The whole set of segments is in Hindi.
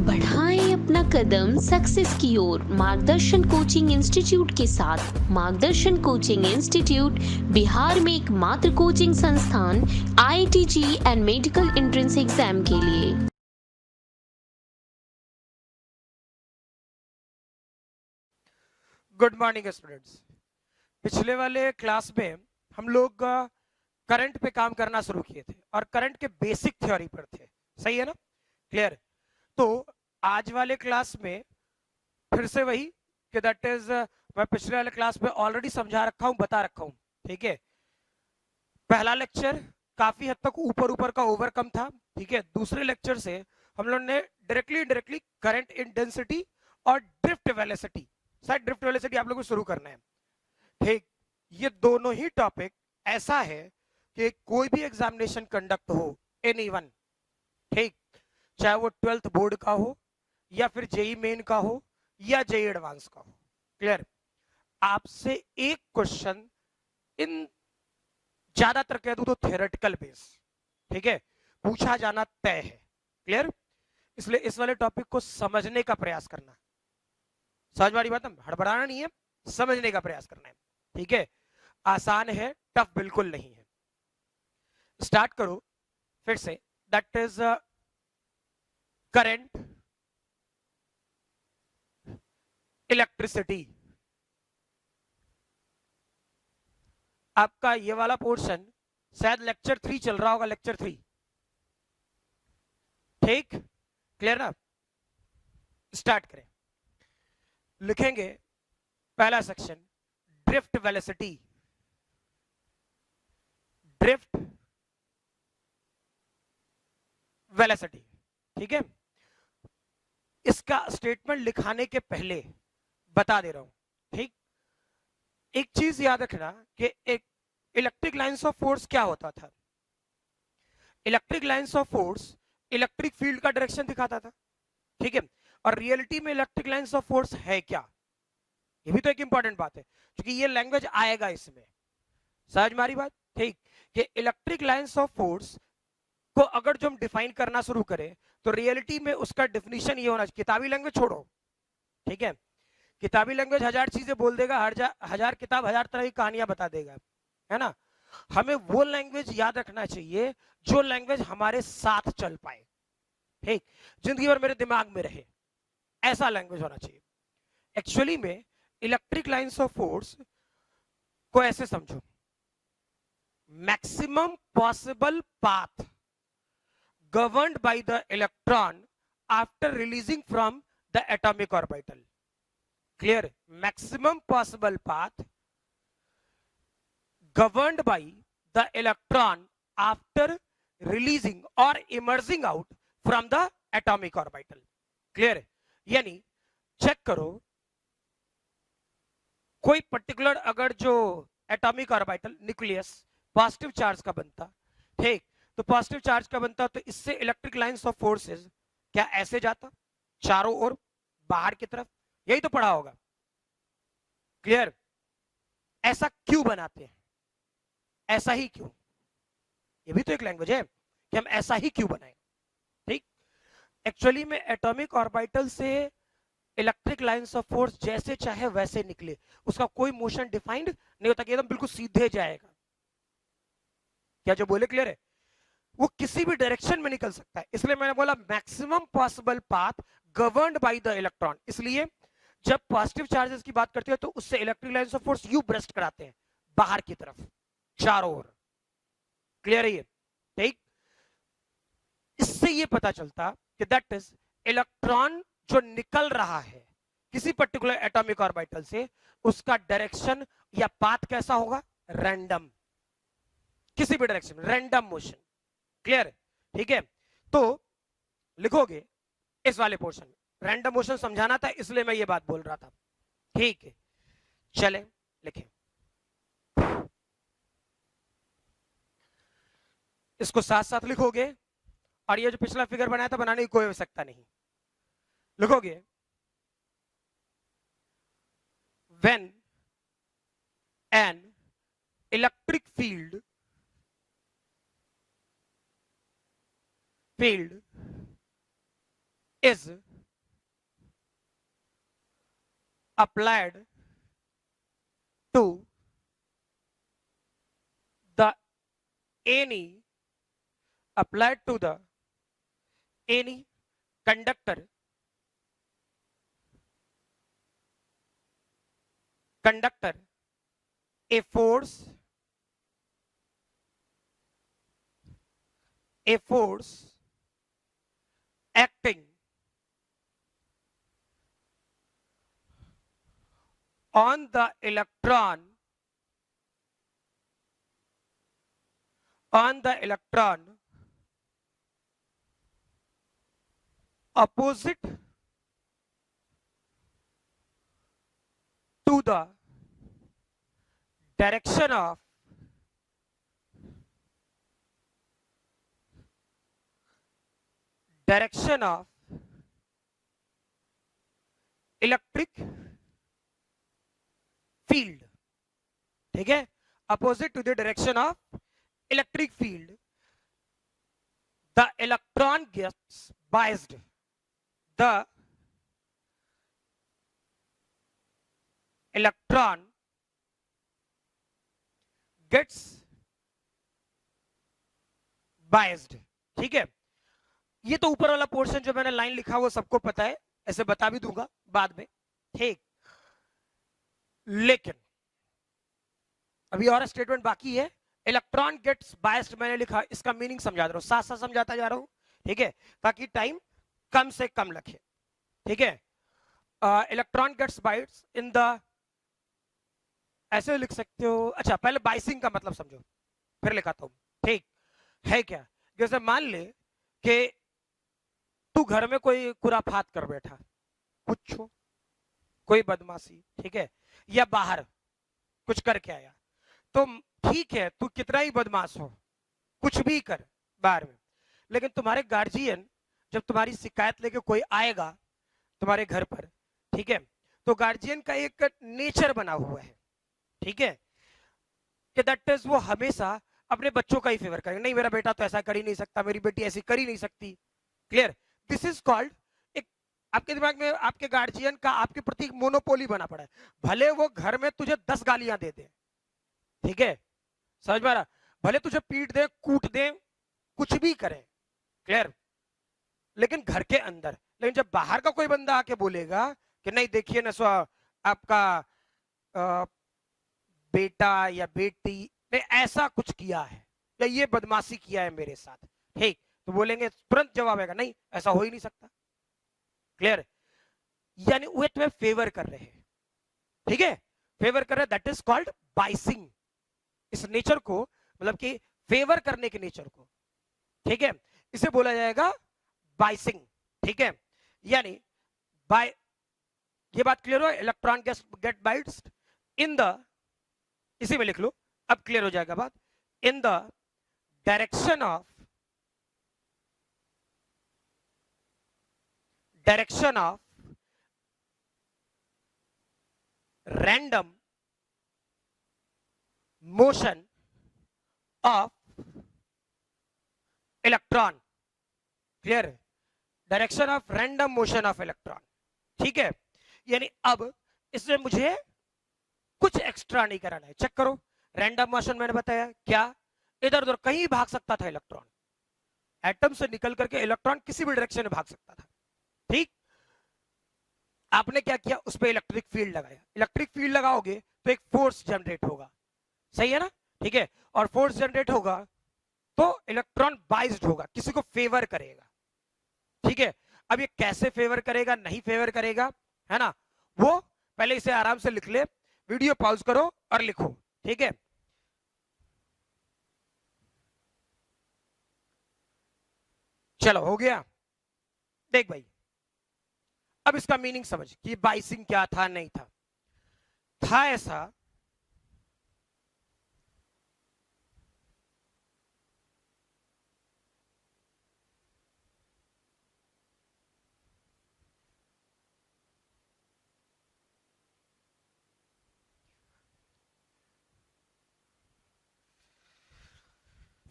बढ़ाएं अपना कदम सक्सेस की ओर मार्गदर्शन कोचिंग इंस्टीट्यूट के साथ। मार्गदर्शन कोचिंग इंस्टीट्यूट बिहार में एकमात्र कोचिंग संस्थान IIT and medical entrance exam के लिए। Good morning students. पिछले वाले क्लास में हम लोग करंट पे काम करना शुरू किए थे और करंट के बेसिक थ्योरी पर थे। सही है ना? क्लियर? तो आज वाले क्लास में फिर से वही कि दैट इज मैं पिछले वाले क्लास में ऑलरेडी समझा रखा हूं, बता रखा हूं। ठीक है, पहला लेक्चर काफी हद तक ऊपर ऊपर का ओवरकम था। ठीक है, दूसरे लेक्चर से हम लोग ने डायरेक्टली करंट इंटेंसिटी और ड्रिफ्ट वेलोसिटी, शायद ड्रिफ्ट वेलोसिटी आप लोगों को शुरू करना है। ठीक, ये दोनों ही टॉपिक ऐसा है कि कोई भी एग्जामिनेशन कंडक्ट हो, एनीवन, ठीक, चाहे वो 12th बोर्ड का हो या फिर जेई मेन का हो या जेई एडवांस का हो, क्लियर, आपसे एक क्वेश्चन इन ज्यादातर कह दूं तो थ्योरेटिकल बेस, ठीक है, पूछा जाना तय है। क्लियर? इसलिए इस वाले टॉपिक को समझने का प्रयास करना। समझ वाली बात है, हड़बड़ाना नहीं है, समझने का प्रयास करना है। ठीक है, आसान है, टफ बिल्कुल नहीं है। स्टार्ट करो फिर से। That is current, electricity. आपका ये वाला पोर्शन शायद लेक्चर 3 चल रहा होगा, लेक्चर 3। ठीक, क्लियर ना? स्टार्ट करें। लिखेंगे पहला section, drift velocity. Drift velocity, ठीक है। इसका स्टेटमेंट लिखाने के पहले बता दे रहा हूं, ठीक, एक चीज याद रखना कि एक इलेक्ट्रिक लाइंस ऑफ फोर्स क्या होता था। Electric lines of force electric field का डायरेक्शन दिखाता था, ठीक है। और रियलिटी में इलेक्ट्रिक लाइंस ऑफ फोर्स है क्या, ये भी तो एक इंपॉर्टेंट बात है, क्योंकि ये लैंग्वेज आएगा इसमें। समझ मारी बात? ठीक, कि इलेक्ट्रिक लाइंस ऑफ फोर्स को अगर जो हम डिफाइन करना शुरू करें तो रियलिटी में उसका डिफिनीशन ये होना चाहिए। किताबी लैंग्वेज छोड़ो, ठीक है, किताबी लैंग्वेज हजार चीजें बोल देगा, हजार किताब हजार तरह की कहानियां बता देगा, है ना। हमें वो लैंग्वेज याद रखना चाहिए जो लैंग्वेज हमारे साथ चल पाए, ठीक, जिंदगी भर मेरे दिमाग में रहे, ऐसा लैंग्वेज होना चाहिए। एक्चुअली में इलेक्ट्रिक लाइंस ऑफ फोर्स को ऐसे समझो, maximum possible path governed by the electron after releasing from the atomic orbital. Clear? Maximum possible path governed by the electron after releasing or emerging out from the atomic orbital. Clear? यानी चेक करो, कोई पर्टिकुलर अगर जो atomic orbital nucleus positive charge का बनता, ठीक, तो पॉजिटिव चार्ज का बनता तो इससे इलेक्ट्रिक लाइंस ऑफ फोर्सेस क्या ऐसे जाता चारों ओर बाहर की तरफ, यही तो पढ़ा होगा। क्लियर? ऐसा क्यों बनाते हैं, ऐसा ही क्यों, ये भी तो एक लैंग्वेज है कि हम ऐसा ही क्यों बनाएं। ठीक, एक्चुअली में एटॉमिक ऑर्बिटल से इलेक्ट्रिक लाइंस ऑफ फोर्स जैसे चाहे वैसे निकले, उसका कोई मोशन डिफाइंड नहीं होता कि एकदम बिल्कुल सीधे जाएगा। क्या जो बोले क्लियर है? वो किसी भी डायरेक्शन में निकल सकता है, इसलिए मैंने बोला maximum possible path governed by the electron. इसलिए जब पॉजिटिव चार्जेस की बात करते हैं तो उससे electric lines of force you burst कराते हैं बाहर की तरफ, चारों ओर। क्लियर है ये? ठीक, इससे ये पता चलता कि दैट इज इलेक्ट्रॉन जो निकल रहा है किसी पर्टिकुलर एटॉमिक ऑर्बिटल से, उसका डायरेक्शन या पाथ कैसा होगा, रैंडम, किसी भी डायरेक्शन में रैंडम मोशन। क्लियर? ठीक है, तो लिखोगे इस वाले पोर्शन में, रैंडम मोशन समझाना था इसलिए मैं ये बात बोल रहा था। ठीक है, चले लिखें, इसको साथ साथ लिखोगे और ये जो पिछला फिगर बनाया था बनाने की कोई आवश्यकता नहीं। लिखोगे when an electric field is applied to the any applied to the any conductor a force acting on the electron opposite to the direction of electric field. ठीक है, opposite to the direction of electric field the electron gets biased. The electron gets biased. ठीक है, ये तो ऊपर वाला पोर्शन जो मैंने लाइन लिखा वो सबको पता है, ऐसे बता भी दूंगा बाद में. ठीक, लेकिन अभी और स्टेटमेंट बाकी है. इलेक्ट्रॉन गेट्स बायस्ड मैंने लिखा, इसका मीनिंग समझा रहा हूं, साथ साथ समझाता जा रहा हूं. ठीक है, ताकि टाइम कम से कम लगे. ठीक है, electron gets biased in the, ऐसे लिख सकते हो. अच्छा, पहले बाइसिंग का मतलब समझो, फिर लिखाता हूं. ठीक है क्या? जैसे मान ले कि तू घर में कोई कुराफात कर बैठा, कुछ हो, कोई बदमाशी, ठीक है, या बाहर कुछ करके आया, तो ठीक है, तू कितना ही बदमाश हो, कुछ भी कर बाहर में, लेकिन तुम्हारे गार्जियन जब तुम्हारी शिकायत लेके कोई आएगा तुम्हारे घर पर, ठीक है, तो गार्जियन का एक नेचर बना हुआ है, ठीक है, कि दैट इज वो हमेशा अपने बच्चों का ही फेवर करेंगे. नहीं, मेरा बेटा तो ऐसा कर ही नहीं सकता, मेरी बेटी ऐसी कर ही नहीं सकती. क्लियर? दिस इज कॉल्ड, एक आपके दिमाग में आपके गार्जियन का आपके प्रति एक मोनोपोली बना पड़ा है. भले वो घर में तुझे 10 गालियां दे दे, ठीक है, समझ में आ रहा, भले तुझे पीट दे, कूट दे, कुछ भी करे, क्लियर, लेकिन घर के अंदर. लेकिन जब बाहर का कोई बंदा आके बोलेगा कि नहीं देखिए ना आपका बेटा या बेटी ने ऐसा कुछ किया है या ये बदमाशी किया है मेरे साथ, ठीक, तो बोलेंगे, तुरंत जवाब आएगा, नहीं ऐसा हो ही नहीं सकता. क्लियर? यानी वे तुम्हें फेवर कर रहे हैं, ठीक है, फेवर कर रहे हैं, दैट इज कॉल्ड बाइसिंग. इस नेचर को, मतलब कि फेवर करने के नेचर को, ठीक है, इसे बोला जाएगा बाइसिंग. ठीक है, यानी बाय, ये बात क्लियर हो? Electron get biased in the, इसी में लिख लो, अब क्लियर हो जाएगा बात. In the direction of random motion of electron. Clear? Direction of random motion of electron. ठीक है, यानी अब इसमें मुझे कुछ एक्स्ट्रा नहीं कराना है. चेक करो, रैंडम मोशन मैंने बताया क्या, इधर उधर कहीं भाग सकता था इलेक्ट्रॉन, एटम से निकल करके इलेक्ट्रॉन किसी भी डायरेक्शन में भाग सकता था. ठीक, आपने क्या किया, उस पर इलेक्ट्रिक फील्ड लगाया. इलेक्ट्रिक फील्ड लगाओगे तो एक फोर्स जनरेट होगा, सही है ना? ठीक है, और फोर्स जनरेट होगा तो इलेक्ट्रॉन बाइज्ड होगा, किसी को फेवर करेगा. ठीक है, अब ये कैसे फेवर करेगा, नहीं फेवर करेगा, है ना, वो पहले इसे आराम से लिख ले, वीडियो पॉज करो और लिखो. ठीक है, चलो हो गया. देख भाई, अब इसका मीनिंग समझ कि बाइसिंग क्या था, नहीं था. था ऐसा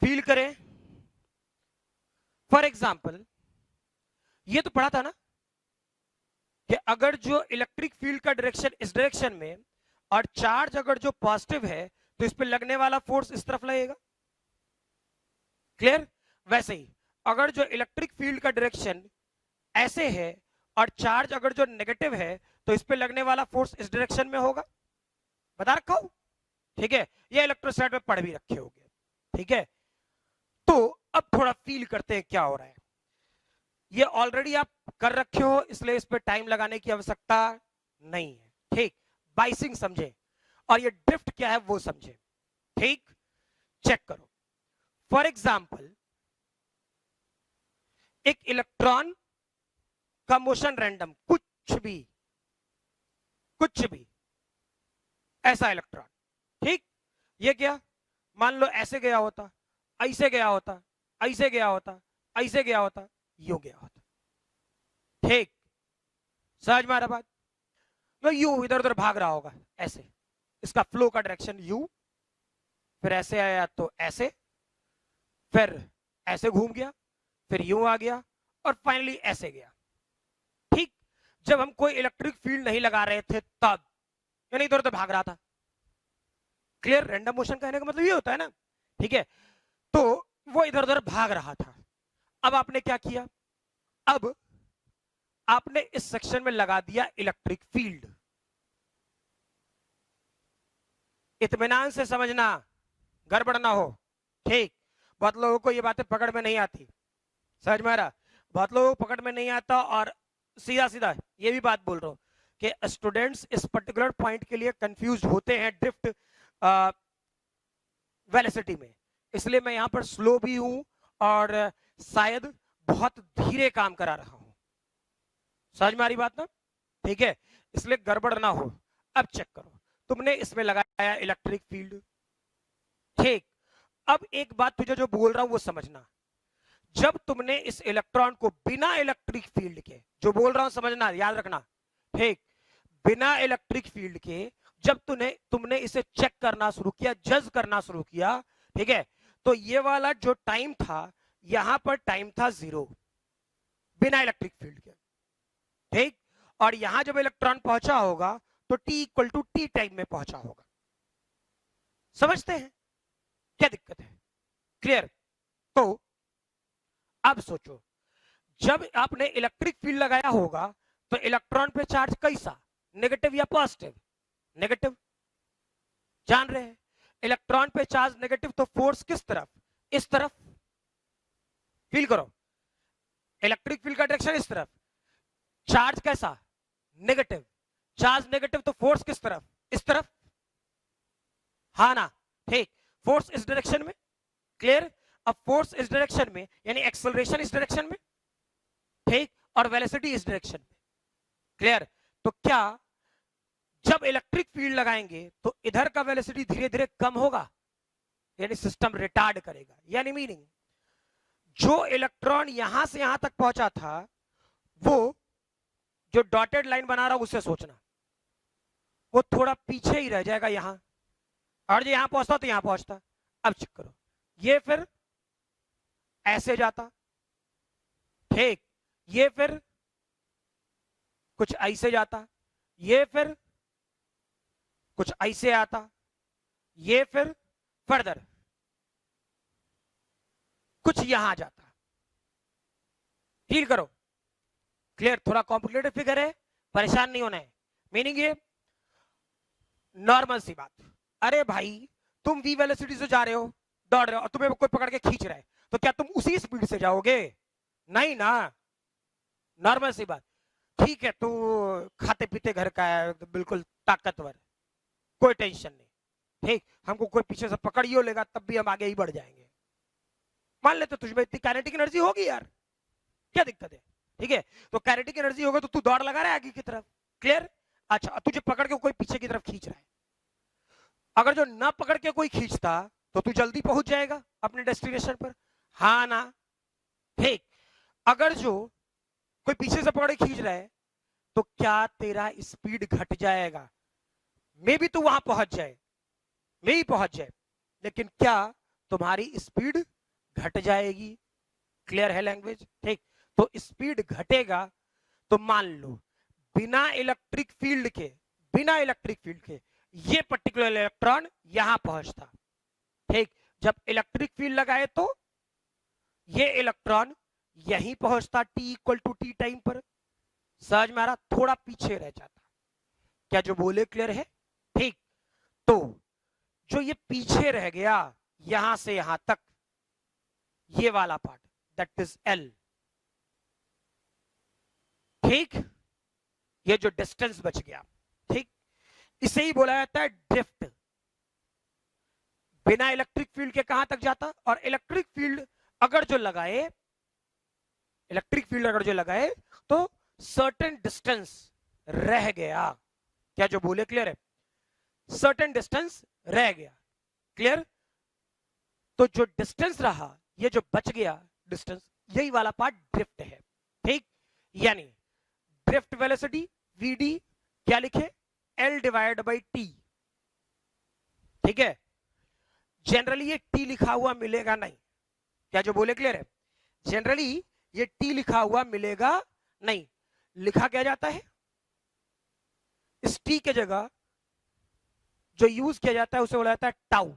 फील करें. फॉर एग्जाम्पल, ये तो पढ़ा था ना, कि अगर जो इलेक्ट्रिक फील्ड का डायरेक्शन इस डायरेक्शन में और चार्ज अगर जो पॉजिटिव है तो इस पे लगने वाला फोर्स इस तरफ लगेगा। क्लियर? वैसे ही अगर जो इलेक्ट्रिक फील्ड का डायरेक्शन ऐसे है और चार्ज अगर जो नेगेटिव है तो इस पे लगने वाला फोर्स इस डायरेक्शन में होगा। बता रखा हूं, ठीक है? ये इलेक्ट्रोस्टैट में पढ़ भी रखे होंगे, ठीक है? तो अब थोड़ा फील करते हैं क्या हो रहा है। ये ऑलरेडी आप कर रखे हो इसलिए इस पे टाइम लगाने की आवश्यकता नहीं है, ठीक? बाइसिंग समझे और ये ड्रिफ्ट क्या है वो समझे, ठीक? चेक करो। फॉर एग्जाम्पल एक इलेक्ट्रॉन का मोशन रैंडम, कुछ भी ऐसा इलेक्ट्रॉन, ठीक? ये क्या, मान लो ऐसे गया होता, ऐसे गया होता, ऐसे गया होता, ऐसे गया होता, यूं गया होता, ठीक? समझ में आ रहा बात? तो यू इधर उधर भाग रहा होगा ऐसे, इसका फ्लो का डायरेक्शन यू, फिर ऐसे आया तो ऐसे, फिर ऐसे घूम गया, फिर यूं आ गया और फाइनली ऐसे गया, ठीक? जब हम कोई इलेक्ट्रिक फील्ड नहीं लगा रहे थे तब, यानी इधर उधर भाग रहा था। क्लियर? रैंडम मोशन कहने का मतलब ये होता है ना, ठीक है? तो वो इधर उधर भाग रहा था। अब आपने क्या किया, अब आपने इस सेक्शन में लगा दिया इलेक्ट्रिक फील्ड। इत्मीनान से समझना, गड़बड़ ना हो, ठीक? बहुत लोगों को ये बातें पकड़ में नहीं आती, समझ में आ रहा? बहुत लोगों को पकड़ में नहीं आता। और सीधा सीधा ये भी बात बोल रहा हूं कि स्टूडेंट्स इस पर्टिकुलर पॉइंट के लिए कंफ्यूज होते हैं ड्रिफ्ट वेलोसिटी में, इसलिए मैं यहां पर स्लो भी हूं और शायद बहुत धीरे काम करा रहा हूं। समझ में आ रही बात ना? ठीक है, इसलिए गड़बड़ ना हो। अब चेक करो, तुमने इसमें लगाया इलेक्ट्रिक फील्ड, ठीक? अब एक बात तुझे जो बोल रहा हूं वो समझना, जब तुमने इस इलेक्ट्रॉन को बिना इलेक्ट्रिक फील्ड के, जो बोल रहा हूं समझना, याद रखना, ठीक? बिना इलेक्ट्रिक फील्ड के जब तुमने इसे चेक करना शुरू किया, जज करना शुरू किया, ठीक है? तो ये वाला जो टाइम था, यहां पर टाइम था 0 बिना इलेक्ट्रिक फील्ड के, ठीक? और यहां जब इलेक्ट्रॉन पहुंचा होगा तो t equal to t time में पहुंचा होगा। समझते हैं? क्या दिक्कत है? क्लियर? तो अब सोचो, जब आपने इलेक्ट्रिक फील्ड लगाया होगा तो इलेक्ट्रॉन पे चार्ज कैसा, नेगेटिव या पॉजिटिव? नेगेटिव। जान रहे हैं इलेक्ट्रॉन पे चार्ज नेगेटिव, तो फोर्स किस तरफ? इस तरफ। फील करो, इलेक्ट्रिक फील्ड का डायरेक्शन इस तरफ, चार्ज कैसा? नेगेटिव। चार्ज नेगेटिव तो फोर्स किस तरफ? इस तरफ। हाँ ना? ठीक, फोर्स इस डायरेक्शन में। क्लियर? अब फोर्स इस डायरेक्शन में यानी एक्सेलरेशन इस डायरेक्शन में, ठीक? और वेलोसिटी इस डायरेक्शन में। क्लियर? तो क्या जब इलेक्ट्रिक फील्ड लगाएंगे तो इधर का वेलोसिटी धीरे धीरे कम होगा, यानी सिस्टम रिटार्ड करेगा। यानी मीनिंग जो इलेक्ट्रॉन यहां से यहां तक पहुंचा था, वो जो डॉटेड लाइन बना रहा हूं उससे सोचना, वो थोड़ा पीछे ही रह जाएगा यहां, और जो यहां पहुंचता तो यहां पहुंचता। अब चेक करो, ये फिर ऐसे जाता, ठीक? ये फिर कुछ ऐसे जाता, ये फिर कुछ ऐसे आता, ये फिर फर्दर कुछ यहां जाता। फील करो? क्लियर? थोड़ा कॉम्प्लिकेटेड फिगर है, परेशान नहीं होना है। मीनिंग ये नॉर्मल सी बात, अरे भाई तुम v वेलोसिटी से जा रहे हो, दौड़ रहे हो, और तुम्हें कोई पकड़ के खींच रहा है, तो क्या तुम उसी स्पीड से जाओगे? नहीं ना, नॉर्मल सी बात। ठीक है, तू खाते पीते घर का है, बिल्कुल ताकतवर, कोई टेंशन नहीं, ठीक? हमको कोई पीछे से पकड़ियो लेगा तब भी हम आगे ही बढ़ जाएंगे। मान लेते तुझमें इतनी काइनेटिक एनर्जी होगी यार, क्या दिक्कत है? ठीक है, तो काइनेटिक एनर्जी होगा तो तू दौड़ लगा रहा है आगे की तरफ। क्लियर? अच्छा, तुझे पकड़ के कोई पीछे की तरफ खींच रहा है, अगर जो ना पकड़ के कोई खींचता तो तू जल्दी पहुंच जाएगा अपने डेस्टिनेशन पर, हाँ ना? ठीक, अगर जो कोई पीछे से पकड़ के खींच रहा है तो क्या तेरा स्पीड घट जाएगा? मे भी तू वहां पहुंच जाए, मे ही पहुंच जाए, लेकिन क्या तुम्हारी स्पीड घट जाएगी? क्लियर है लैंग्वेज? ठीक, तो स्पीड घटेगा तो मान लो बिना इलेक्ट्रिक फील्ड के ये पर्टिकुलर इलेक्ट्रॉन यहां पहुंचता। ठीक, जब इलेक्ट्रिक फील्ड लगाए तो ये इलेक्ट्रॉन यहीं पहुंचता t equal to t time पर, समझ में आ रहा, थोड़ा पीछे रह जाता। क्या जो बोले क्लियर है? ठीक, तो जो ये पीछे रह गया यहां से यहां तक, ये वाला पार्ट, दैट इज एल। ठीक, ये जो डिस्टेंस बच गया, ठीक, इसे ही बोला जाता है ड्रिफ्ट। बिना इलेक्ट्रिक फील्ड के कहां तक जाता, और इलेक्ट्रिक फील्ड अगर जो लगाए तो सर्टेन डिस्टेंस रह गया। क्या जो बोले क्लियर है? सर्टेन डिस्टेंस रह गया, क्लियर। तो जो डिस्टेंस रहा, ये जो बच गया डिस्टेंस, यही वाला पार्ट ड्रिफ्ट है। ठीक, यानी ड्रिफ्ट वेलोसिटी वीडी क्या लिखे, एल डिवाइड बाई टी। ठीक है, जनरली ये टी लिखा हुआ मिलेगा नहीं। क्या जो बोले क्लियर है? जनरली ये टी लिखा हुआ मिलेगा नहीं। लिखा क्या जाता है, इस टी के जगह जो यूज किया जाता है उसे बोला जाता है टाउ।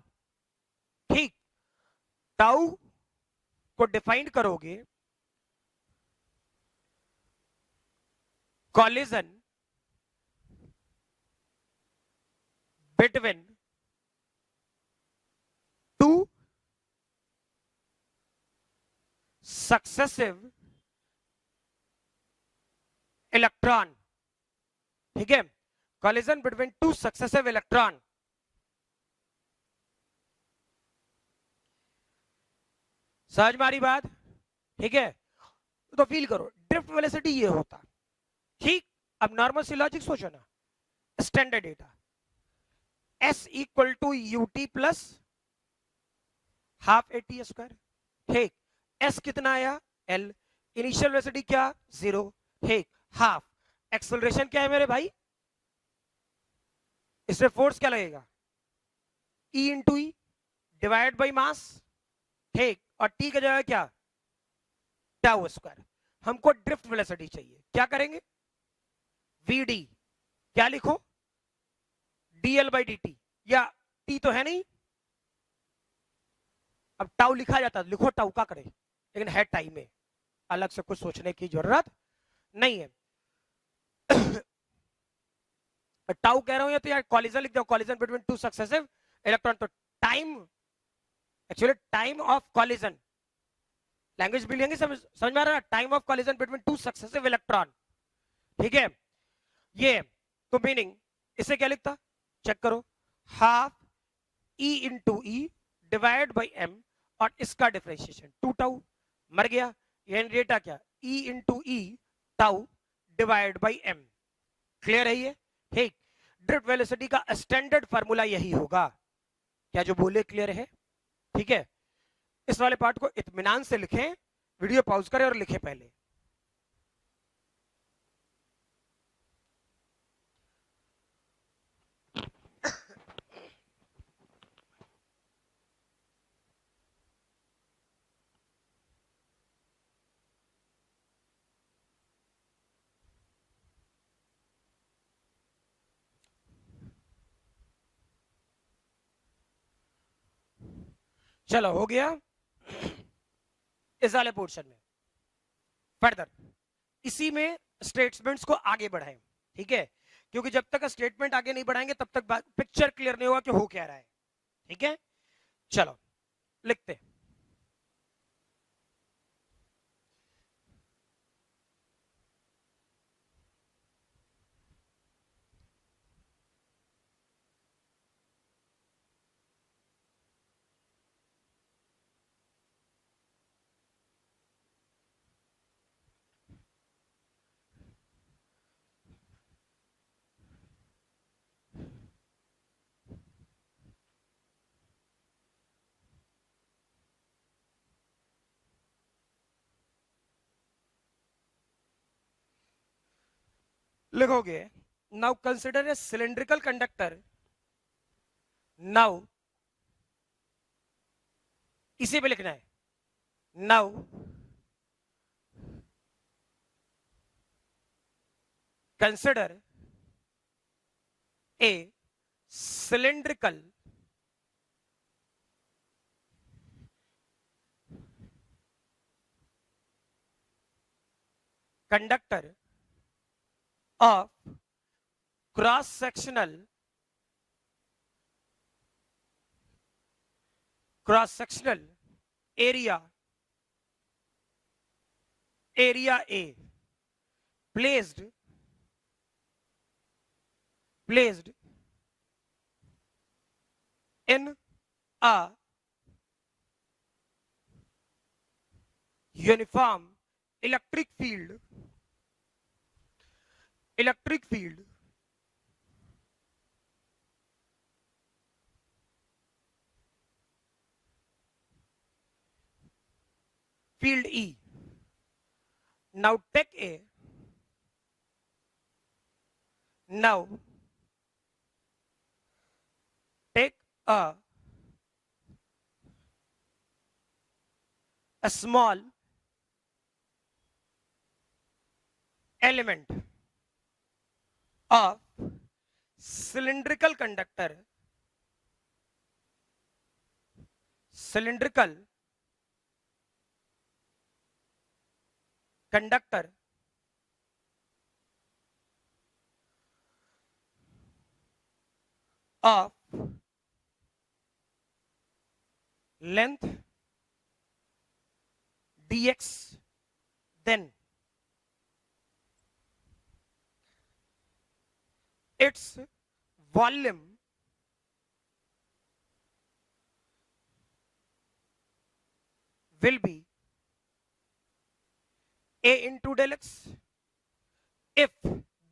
ठीक, टाउ को डिफाइन करोगे, collision between two successive electron. ठीक है, collision between two successive electron. समझ में आ रही बात? ठीक है, तो फील करो, ड्रिफ्ट वेलोसिटी ये होता। ठीक, अब नॉर्मल सी लॉजिक सोचो ना, standard data S equal to u t plus half a t square. ठीक, S कितना आया, L, इनिशियल वेलोसिटी क्या, 0। ठीक, हाफ, एक्सेलरेशन क्या है मेरे भाई, इससे फोर्स क्या लगेगा, E into e divide by mass. ठीक, और टी की जगह क्या, टाउ स्क्वायर। हमको ड्रिफ्ट वेलोसिटी चाहिए, क्या करेंगे, वीडी क्या लिखो, डीएल बाई डी टी, या टी तो है नहीं, अब टाउ लिखा जाता, लिखो टाउ का करे, लेकिन है टाइम में, अलग से कुछ सोचने की जरूरत नहीं है। टाउ कह रहा हूं, या तो यार कॉलिजन लिख दो, collision between two successive electron, तो time, actually time of collision, language भी लेंगे, समझ में आ रहा है, time of collision between two successive electron. ठीक है, ये तो मीनिंग, इसे क्या लिखता, चेक करो, half e into e divide by m, और इसका डिफरेंशिएशन 2 टाउ, मर गया, ये डेटा क्या, e into e tau divide by m. Clear है ये? ठीक, ड्रिफ्ट वेलोसिटी का स्टैंडर्ड फार्मूला यही होगा। क्या जो बोले क्लियर है? ठीक है, इस वाले पार्ट को इत्मीनान से लिखें, वीडियो पॉज करें और लिखें पहले। चलो हो गया इस वाले पोर्शन में। फर्दर इसी में स्टेटमेंट्स को आगे बढ़ाएं, ठीक है, क्योंकि जब तक स्टेटमेंट आगे नहीं बढ़ाएंगे तब तक पिक्चर क्लियर नहीं होगा कि हो क्या रहा है। ठीक है, चलो लिखते हैं। लिखोगे, now consider a cylindrical conductor, now इसी पे लिखना है, now consider a cylindrical conductor of cross-sectional area A placed in a uniform electric field field E. Now take a small element of cylindrical conductor of length dx, then its volume will be A into del x if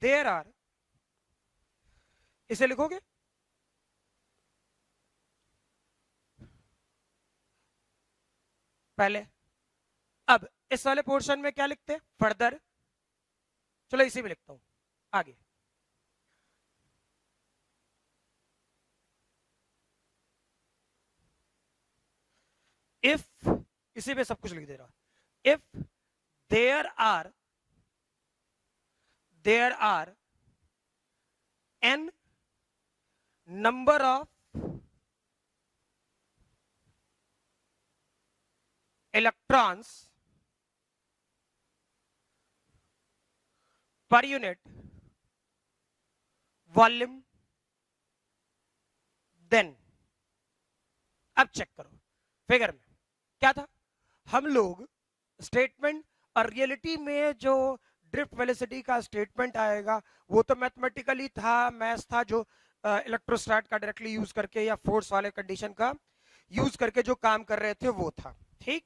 there are, इसे लिखोगे पहले। अब इस वाले पोर्शन में क्या लिखते हैं फर्दर, चलो इसी में लिखता हूं आगे। इफ, इसी में सब कुछ लिख दे रहा, if there are n number of electrons per unit volume, then अब चेक करो फिगर में क्या था, हम लोग स्टेटमेंट और रियलिटी में जो ड्रिफ्ट वेलोसिटी का स्टेटमेंट आएगा वो तो मैथमेटिकली था, मैथ्स था, जो इलेक्ट्रोस्टैट का डायरेक्टली यूज करके या फोर्स वाले कंडीशन का यूज करके जो काम कर रहे थे वो था। ठीक,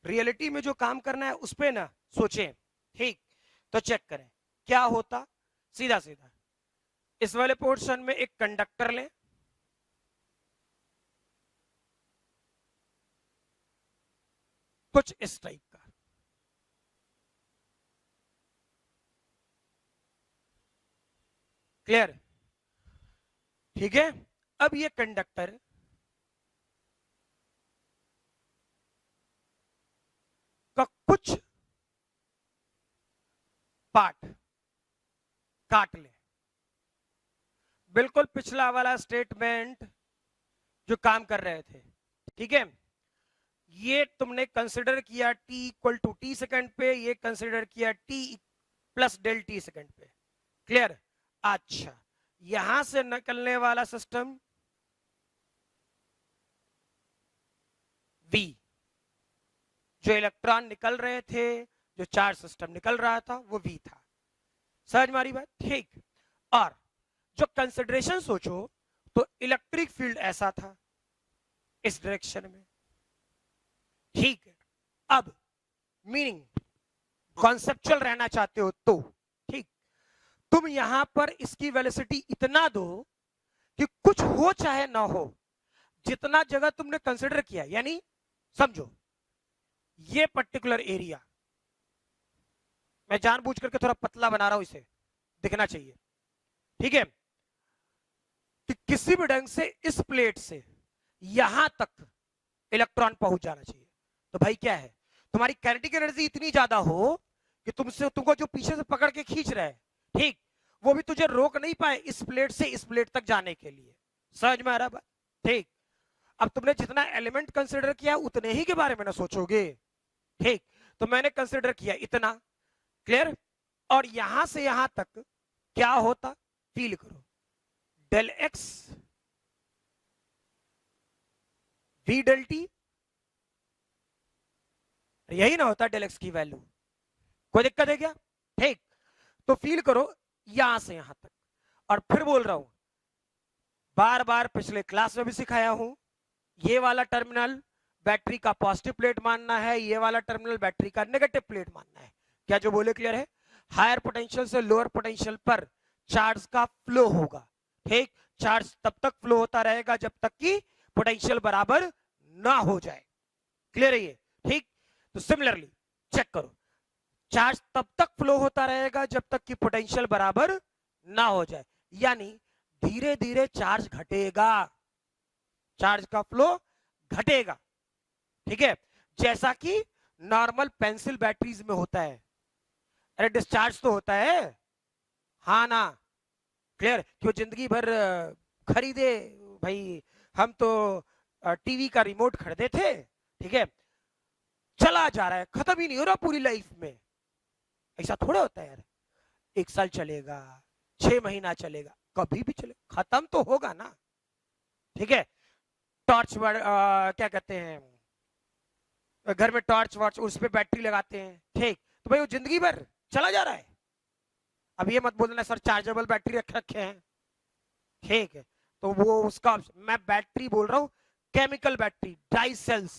रियलिटी में जो काम करना है उस पे ना सोचें। ठीक, तो चेक करें क्या होता। सीधा सीधा इस वाले पोर्शन में एक कंडक्टर लें, कुछ इस टाइप का, क्लियर? ठीक है, अब ये कंडक्टर का कुछ पार्ट काट ले, बिल्कुल पिछला वाला स्टेटमेंट जो काम कर रहे थे। ठीक है, ये तुमने कंसिडर किया t equal to t second पे, ये कंसिडर किया t plus del t second पे, क्लियर? अच्छा, यहां से निकलने वाला सिस्टम v, जो इलेक्ट्रॉन निकल रहे थे, जो चार्ज सिस्टम निकल रहा था वो v था। समझ मारी बात? ठीक, और जो कंसिडरेशन सोचो तो इलेक्ट्रिक फील्ड ऐसा था इस डायरेक्शन में। ठीक है, अब मीनिंग कॉन्सेप्चुअल रहना चाहते हो तो ठीक, तुम यहां पर इसकी वेलोसिटी इतना दो कि कुछ हो चाहे ना हो, जितना जगह तुमने कंसिडर किया, यानी समझो ये पर्टिकुलर एरिया, मैं जानबूझ करके थोड़ा पतला बना रहा हूं, इसे दिखना चाहिए। ठीक है, कि किसी भी ढंग से इस प्लेट से यहां तक इलेक्ट्रॉन पहुंच जाना चाहिए। तो भाई क्या है, तुम्हारी काइनेटिक एनर्जी इतनी ज्यादा हो कि तुमको जो पीछे से पकड़ के खींच रहा है, ठीक, वो भी तुझे रोक नहीं पाए इस प्लेट से इस प्लेट तक जाने के लिए। समझ में आ रहा बात? ठीक। अब तुमने जितना एलिमेंट कंसिडर किया उतने ही के बारे में ना सोचोगे। ठीक, तो मैंने कंसिडर किया इतना। क्लियर? और यहां से यहां तक क्या होता, फील करो। Del x v del t, यही ना होता डेल एक्स की वैल्यू। कोई दिक्कत है क्या? ठीक, तो फील करो यहां से यहां तक। और फिर बोल रहा हूं, बार बार पिछले क्लास में भी सिखाया हूं, ये वाला टर्मिनल बैटरी का पॉजिटिव प्लेट मानना है, ये वाला टर्मिनल बैटरी का नेगेटिव प्लेट मानना है। क्या जो बोले क्लियर है? हायर पोटेंशियल से लोअर पोटेंशियल पर चार्ज का फ्लो होगा। ठीक, चार्ज तब तक फ्लो होता रहेगा जब तक कि पोटेंशियल बराबर ना हो जाए। क्लियर है ये? ठीक, तो सिमिलरली चेक करो, चार्ज तब तक फ्लो होता रहेगा जब तक कि पोटेंशियल बराबर ना हो जाए, यानी धीरे धीरे चार्ज घटेगा, चार्ज का फ्लो घटेगा। ठीक है, जैसा कि नॉर्मल पेंसिल बैटरीज में होता है। अरे डिस्चार्ज तो होता है, हाँ ना? क्लियर? क्यों जिंदगी भर खरीदे भाई, हम तो टीवी का रिमोट खरीदे थे, ठीक है, चला जा रहा है, खत्म ही नहीं हो रहा पूरी लाइफ में। ऐसा थोड़ा होता है यार, 1 साल चलेगा, 6 महीना चलेगा, कभी भी चलेगा, खत्म तो होगा ना। ठीक है, टॉर्च क्या कहते हैं, घर में टॉर्च वॉर्च उस पर बैटरी लगाते हैं, ठीक, तो भाई वो जिंदगी भर चला जा रहा है। अब ये मत बोलना सर चार्जेबल बैटरी रखे हैं, ठीक है, तो वो उसका, मैं बैटरी बोल रहा हूं, chemical battery, dry cells.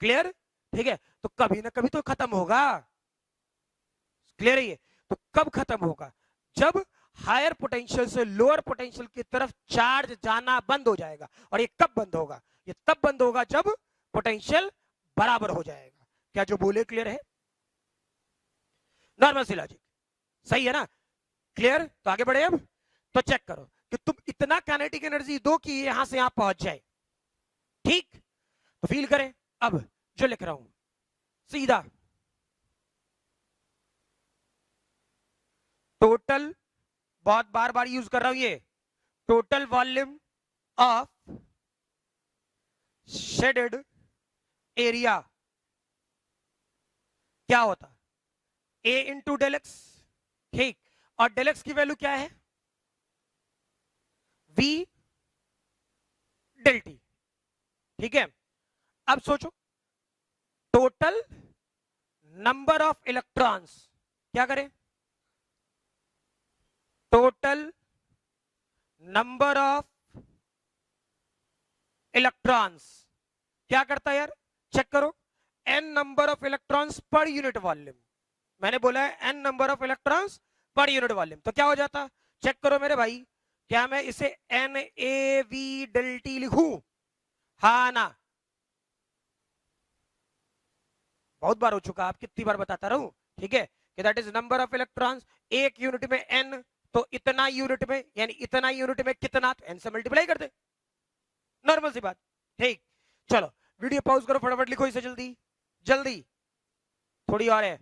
Clear? ठीक है, तो कभी ना कभी तो खत्म होगा। क्लियर है ये? तो कब खत्म होगा? जब हायर पोटेंशियल से लोअर पोटेंशियल की तरफ चार्ज जाना बंद हो जाएगा। और ये कब बंद होगा? ये तब बंद होगा जब पोटेंशियल बराबर हो जाएगा। क्या जो बोले क्लियर है? नॉर्मल सी लॉजिक, सही है ना? क्लियर? तो आगे बढ़े अब। तो चेक करो कि तुम इतना काइनेटिक एनर्जी दो कि यहां से यहां पहुंच जाए। ठीक, तो फील करें अब जो लिख रहा हूं सीधा। टोटल, बहुत बार बार यूज कर रहा हूं ये, total volume of shaded area क्या होता? A into del x. ठीक, और डेल एक्स की वैल्यू क्या है? V del t. ठीक है, अब सोचो, टोटल नंबर ऑफ इलेक्ट्रॉन्स क्या करें? टोटल नंबर ऑफ इलेक्ट्रॉन्स क्या करता है यार? चेक करो, n number of electrons per unit volume. मैंने बोला है n number of electrons per unit volume, तो क्या हो जाता? चेक करो मेरे भाई, क्या मैं इसे NaV डेल टी लिखूं? हाँ ना? बहुत बार हो चुका, आप कितनी बार बताता रहूं? ठीक है, कि that is number of electrons, एक यूनिट में n, तो इतना यूनिट में, यानी इतना यूनिट में कितना, तो n से मल्टीप्लाई कर दे, नॉर्मल सी बात। ठीक, चलो वीडियो पॉज करो, फटाफट लिखो इसे जल्दी जल्दी, थोड़ी और है।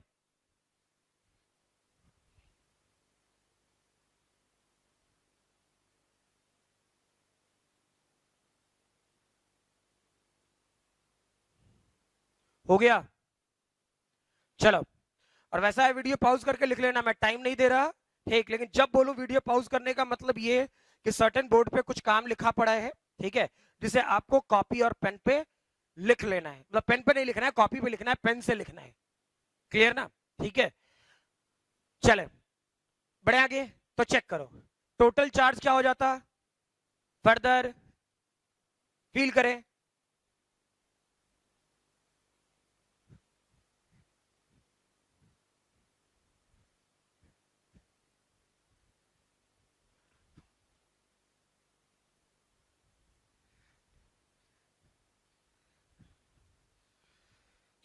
हो गया? चलो, और वैसा है वीडियो पॉज करके लिख लेना, मैं टाइम नहीं दे रहा। ठीक, लेकिन जब बोलूं वीडियो पॉज करने का मतलब ये कि सर्टेन बोर्ड पे कुछ काम लिखा पड़ा है, ठीक है, जिसे आपको कॉपी और पेन पे लिख लेना है। मतलब पेन पे नहीं लिखना है, कॉपी पे लिखना है, पेन से लिखना है। क्लियर ना? ठीक है, चले बढ़े आगे। तो चेक करो, टोटल चार्ज क्या हो जाता? फर्दर फील करें,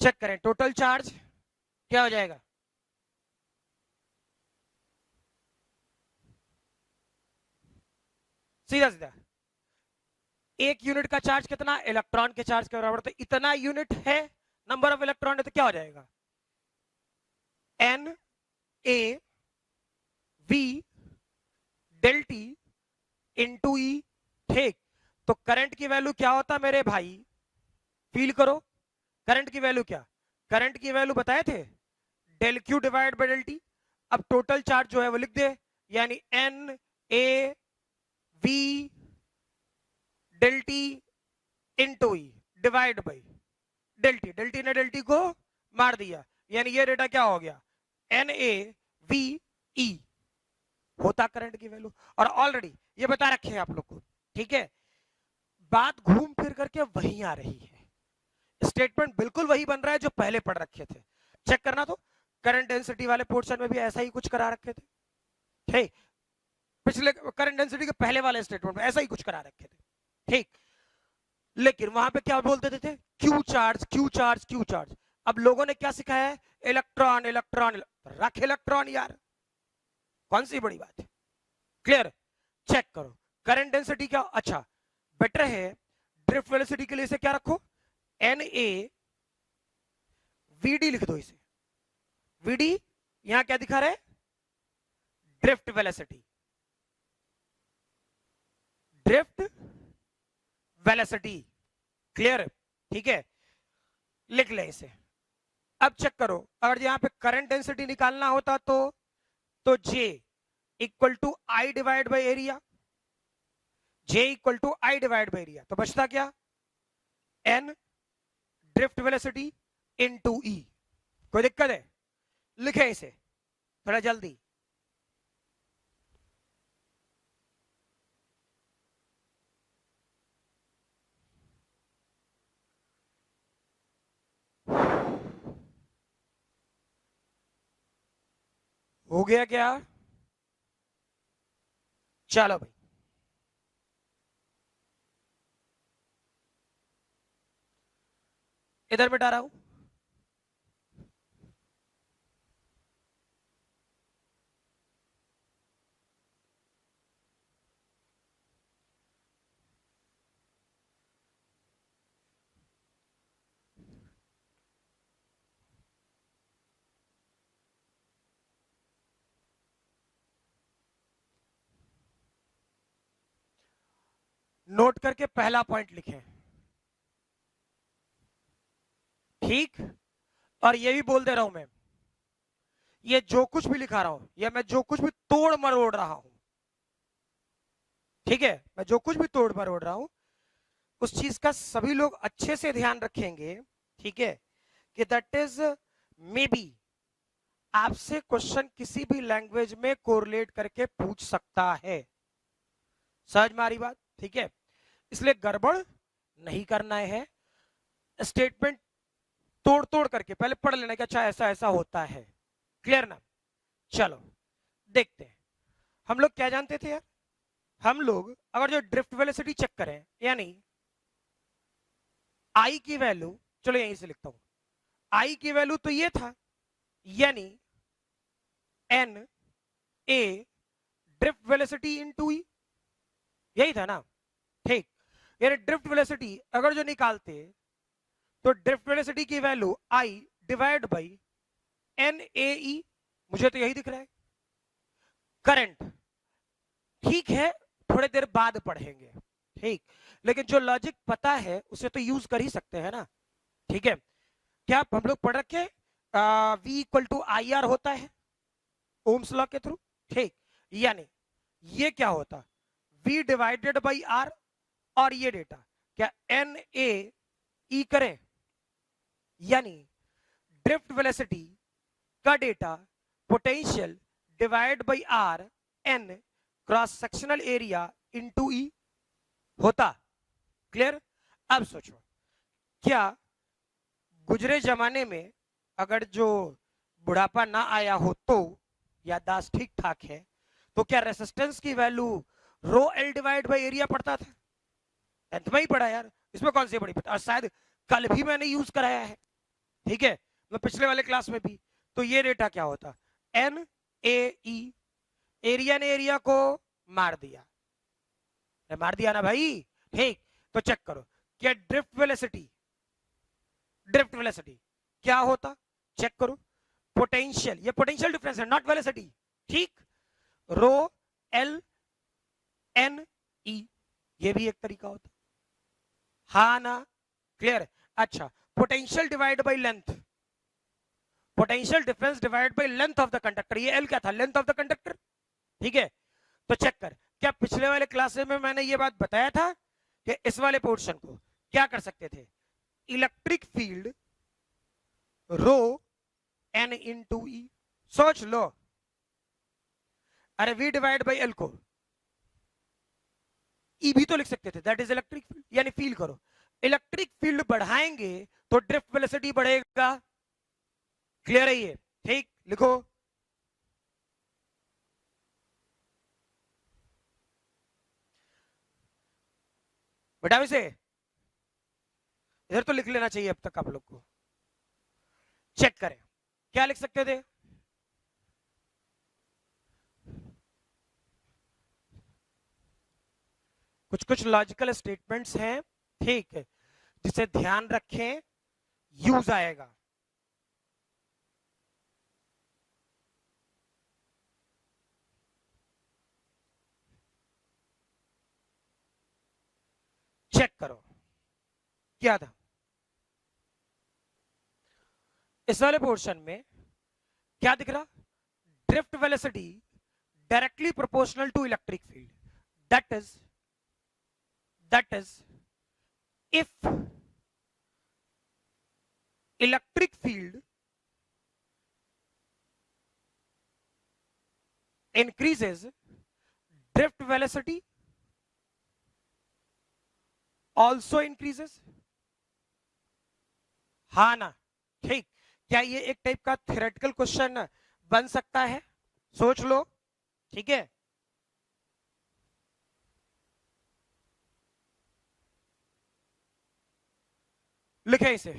चेक करें, टोटल चार्ज क्या हो जाएगा? सीधा सीधा, एक यूनिट का चार्ज कितना? इलेक्ट्रॉन के चार्ज के बराबर, तो इतना यूनिट है नंबर ऑफ इलेक्ट्रॉन है, तो क्या हो जाएगा? NaV डेल टी इंटू ई। ठीक, तो करंट की वैल्यू क्या होता मेरे भाई, फील करो, करंट की वैल्यू क्या, करंट की वैल्यू बताए थे del q divide by del t. अब टोटल चार्ज जो है वो लिख दे, यानी N A v del t into e divide by del t ने डेल टी को मार दिया, यानी ये डेटा क्या हो गया, एन ए वी ई होता करंट की वैल्यू। और ऑलरेडी ये बता रखे हैं आप लोग को, ठीक है, बात घूम फिर करके वही आ रही है, स्टेटमेंट बिल्कुल वही बन रहा है जो पहले पढ़ रखे थे। चेक करना, तो करंट डेंसिटी वाले पोर्शन में भी ऐसा ही कुछ करा रखे थे, ठीक, पिछले करंट डेंसिटी के पहले वाले स्टेटमेंट में ऐसा ही कुछ करा रखे थे, ठीक, लेकिन वहां पे क्या बोलते थे, Q charge Q charge Q charge. अब लोगों ने क्या सिखाया है, इलेक्ट्रॉन इलेक्ट्रॉन, रख इलेक्ट्रॉन यार, कौन सी बड़ी बात है, क्लियर। चेक करो करंट डेंसिटी क्या, अच्छा बेटर है ड्रिफ्ट वेलोसिटी के लिए इसे क्या रखो, एन ए वीडी लिख दो इसे, वीडी यहां क्या दिखा रहे, drift velocity, drift velocity, clear, ठीक है, लिख ले इसे। अब चेक करो, अगर यहां पे करंट डेंसिटी निकालना होता तो J equal to I divide by area, J equal to I divide by area, तो बचता क्या, N drift velocity into E। कोई दिक्कत है, लिखे इसे थोड़ा जल्दी। हो गया क्या, चलो भाई, इधर बिठा रहा हूं, नोट करके पहला पॉइंट लिखें, ठीक, और ये भी बोल दे रहा हूं मैं, ये जो कुछ भी लिखा रहा हूं या मैं जो कुछ भी तोड़ मरोड़ रहा हूं, ठीक है, मैं जो कुछ भी तोड़ मरोड़ रहा हूं उस चीज का सभी लोग अच्छे से ध्यान रखेंगे, ठीक है, कि दैट इज मे बी आपसे क्वेश्चन किसी भी लैंग्वेज में कोरिलेट करके पूछ सकता है, समझ में आ रही बात, ठीक है, इसलिए गड़बड़ नहीं करना है, स्टेटमेंट तोड़ तोड़ करके पहले पढ़ लेना कि अच्छा ऐसा ऐसा होता है, क्लियर ना। चलो देखते हैं, हम लोग क्या जानते थे यार, हम लोग अगर जो ड्रिफ्ट वेलोसिटी चेक करें, यानी आई की वैल्यू, चलो यहीं से लिखता हूं, आई की वैल्यू तो ये था, यानी N A drift velocity into E, यही था ना, ठीक, यानी ड्रिफ्ट वेलोसिटी अगर जो निकालते तो ड्रिफ्ट वेलोसिटी की value I divide by N A E, मुझे तो यही दिख रहा है, करंट, ठीक है, थोड़ी देर बाद पढ़ेंगे, ठीक, लेकिन जो लॉजिक पता है उसे तो यूज कर ही सकते हैं ना, ठीक है, क्या हम लोग पढ़ रखे V equal to I R होता है ओम्स लॉ के थ्रू, ठीक, यानी ये क्या होता, V डिवाइडेड बाई R, और ये डेटा क्या एन ए ई करें, यानी ड्रिफ्ट वेलोसिटी का data potential divide by R N cross sectional area into E होता, क्लियर। अब सोचो, क्या गुजरे जमाने में अगर जो बुढ़ापा ना आया हो तो याददाश्त ठीक ठाक है, तो क्या रेसिस्टेंस की value rho L divide by area पड़ता था, टेंथ में ही पढ़ा यार, इसमें कौन सी बड़ी पता, और शायद कल भी मैंने यूज कराया है, ठीक है, मैं पिछले वाले क्लास में भी, तो ये डेटा क्या होता, एन ए ई, एरिया ने एरिया को मार दिया, ना भाई, ठीक, तो चेक करो, क्या ड्रिफ्ट वेलोसिटी क्या होता, चेक करो, पोटेंशियल, ये पोटेंशियल डिफरेंस है नॉट वेलोसिटी, ठीक, रो एल ये भी एक तरीका होता, हाँ ना, क्लियर। अच्छा, potential divide by length, potential difference divide by length of the conductor, ये एल क्या था, लेंथ ऑफ द कंडक्टर, ठीक है। तो चेक कर, क्या पिछले वाले क्लासेस में मैंने ये बात बताया था कि इस वाले पोर्शन को क्या कर सकते थे, इलेक्ट्रिक फील्ड रो एन इनटू ई, सोच लो, अरे वी डिवाइड बाय एल को ई भी तो लिख सकते थे, दैट इज इलेक्ट्रिक फील्ड। यानी फील करो, इलेक्ट्रिक फील्ड बढ़ाएंगे तो ड्रिफ्ट वेलोसिटी बढ़ेगा, क्लियर है ये, ठीक, लिखो। बेटा इसे इधर तो लिख लेना चाहिए अब तक आप लोग को। चेक करें क्या लिख सकते थे, कुछ कुछ लॉजिकल स्टेटमेंट्स हैं, ठीक है, जिसे ध्यान रखें, यूज आएगा। चेक करो क्या था इस वाले पोर्शन में, क्या दिख रहा, drift velocity directly proportional to electric field, that is if electric field increases, drift velocity also increases, हाँ ना, ठीक। क्या ये एक टाइप का थ्योरेटिकल क्वेश्चन बन सकता है, सोच लो, ठीक है। लिखे इसे,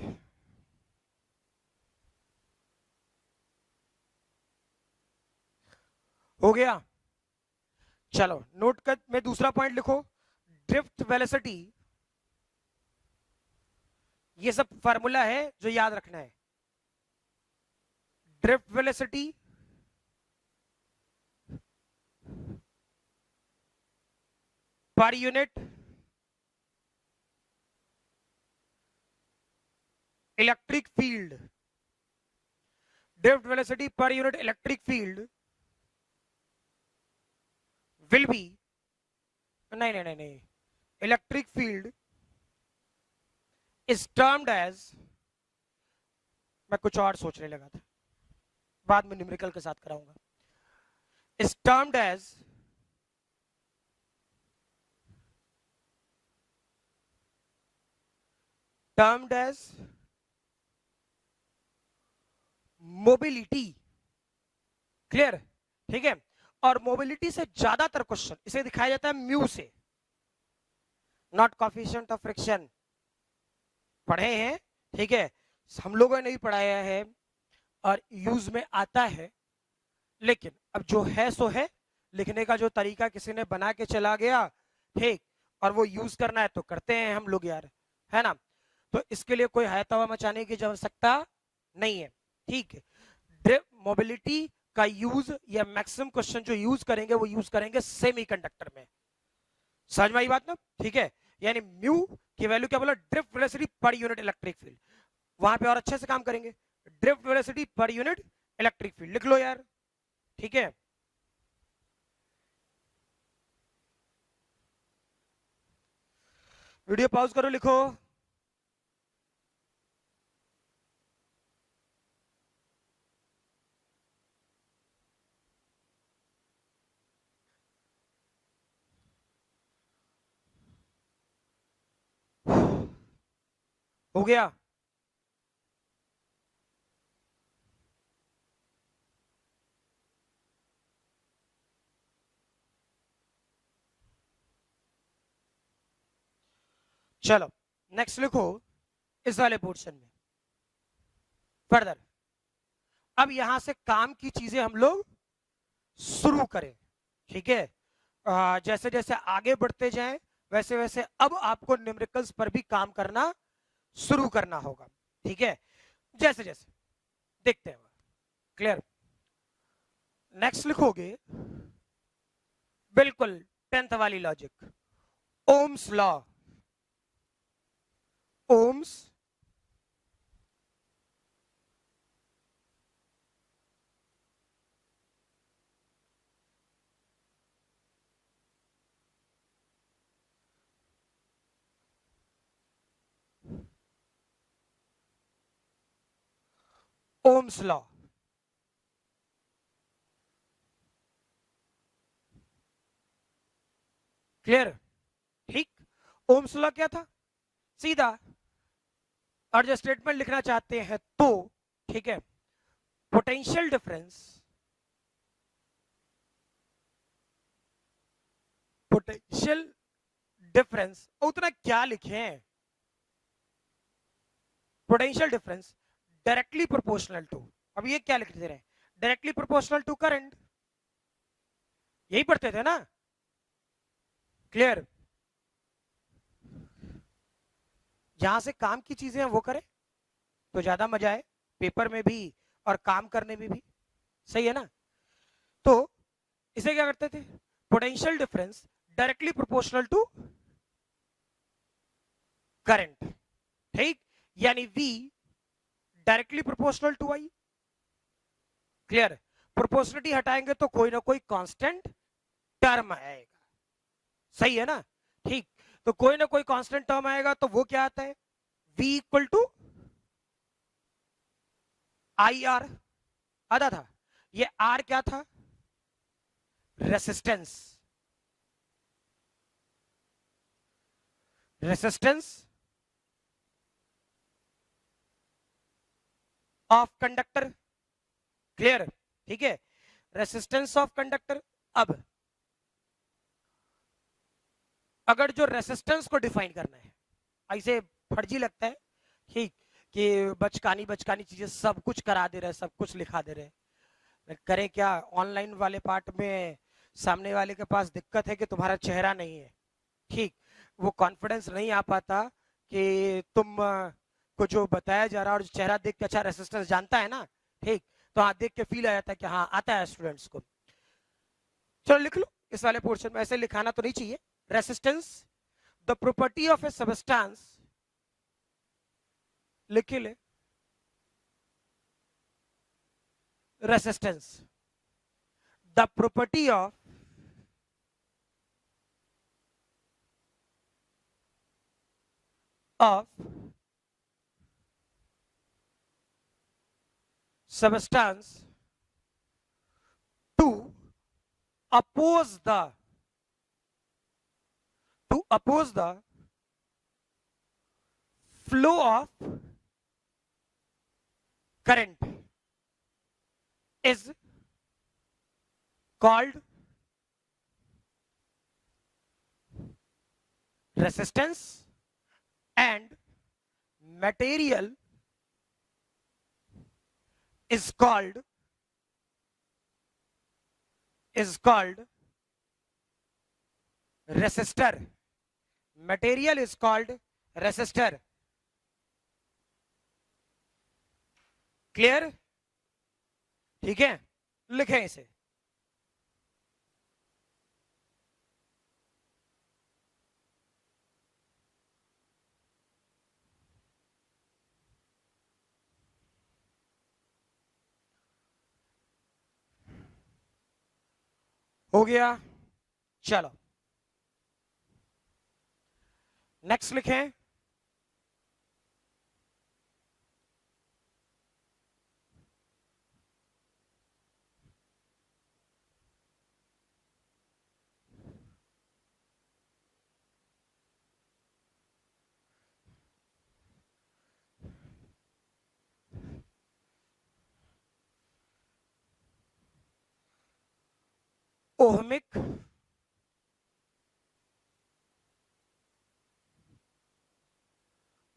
हो गया। चलो नोट कर, मैं दूसरा पॉइंट लिखो, ड्रिफ्ट वेलोसिटी, ये सब फार्मूला है जो याद रखना है, drift velocity per unit electric field, drift velocity per unit electric field will be, नहीं, electric field is termed as, मैं कुछ और सोचने लगा था, बाद में न्यूमेरिकल के साथ कराऊंगा, is termed as mobility, clear, ठीक है। और मोबिलिटी से ज्यादातर क्वेश्चन इसे दिखाया जाता है म्यू से, नॉट कोफिशिएंट ऑफ फ्रिक्शन, पढ़े हैं, ठीक है, हम लोगों ने भी पढ़ाया है और यूज में आता है, लेकिन अब जो है सो है, लिखने का जो तरीका किसी ने बना के चला गया, ठीक, और वो यूज करना है तो करते हैं हम लोग यार, है ना। तो इसके लिए कोई हवा मचाने की आवश्यकता नहीं है, ठीक है। मोबिलिटी का यूज या मैक्सिमम क्वेश्चन जो यूज करेंगे वो यूज करेंगे सेमीकंडक्टर में, समझ में आई बात ना, ठीक है। यानी म्यू की वैल्यू क्या बोला, drift velocity per unit electric field, वहां पे और अच्छे से काम करेंगे, drift velocity per unit electric field, लिख लो यार, ठीक है। वीडियो पॉज करो, लिखो। हो गया, चलो नेक्स्ट लिखो इस वाले पोर्शन में फर्दर। अब यहां से काम की चीजें हम लोग शुरू करें, ठीक है। जैसे जैसे आगे बढ़ते जाएं वैसे वैसे अब आपको न्यूमेरिकल्स पर भी काम करना शुरू करना होगा, ठीक है। जैसे जैसे देखते हैं, क्लियर। नेक्स्ट लिखोगे बिल्कुल 10th वाली logic, Ohm's law, Ohm's Ohm's law, clear? ठीक, ओम्स लॉ क्या था? सीधा, और जो स्टेटमेंट लिखना चाहते हैं तो, ठीक है, पोटेंशियल डिफरेंस, पोटेंशियल डिफरेंस उतना क्या लिखे हैं, potential difference directly proportional to, अब ये क्या लिख दे रहे हैं, डायरेक्टली प्रोपोर्शनल टू करंट, यही पढ़ते थे ना, क्लियर? जहां से काम की चीजें हैं वो करें तो ज्यादा मजा आए, पेपर में भी और काम करने में भी, सही है ना? तो इसे क्या करते थे, potential difference directly proportional to current, ठीक, यानी V directly proportional to I, clear? Proportionality हटाएंगे तो कोई ना कोई कांस्टेंट टर्म आएगा, सही है ना? ठीक, तो कोई ना कोई कांस्टेंट टर्म आएगा तो वो क्या आता है, V इक्वल टू IR आता था, ये R क्या था, resistance, resistance of conductor, clear? ठीक है, रेसिस्टेंस ऑफ कंडक्टर। अब अगर जो रेसिस्टेंस को डिफाइन करना है, ऐसे फर्जी लगता है, ठीक, कि बचकानी बचकानी चीजें सब कुछ करा दे रहे, सब कुछ लिखा दे रहे, करें क्या? ऑनलाइन वाले पार्ट में सामने वाले के पास दिक्कत है कि तुम्हारा चेहरा नहीं है, ठीक, वो कॉन्फिडेंस नहीं आ पाता कि तुम को जो बताया जा रहा है और चेहरा देख के अच्छा रेसिस्टेंस जानता है ना, ठीक, तो हाँ देख के फील आ जाता है कि हाँ आता है स्टूडेंट्स को। चलो लिख लो इस वाले पोर्शन में, ऐसे लिखाना तो नहीं चाहिए। Resistance the property of A substance, लिख ले, resistance the property of substance to oppose the flow of current is called resistance, and material is called resistor, material is called resistor, clear? ठीक है, लिखें इसे, हो गया। चलो नेक्स्ट लिखें,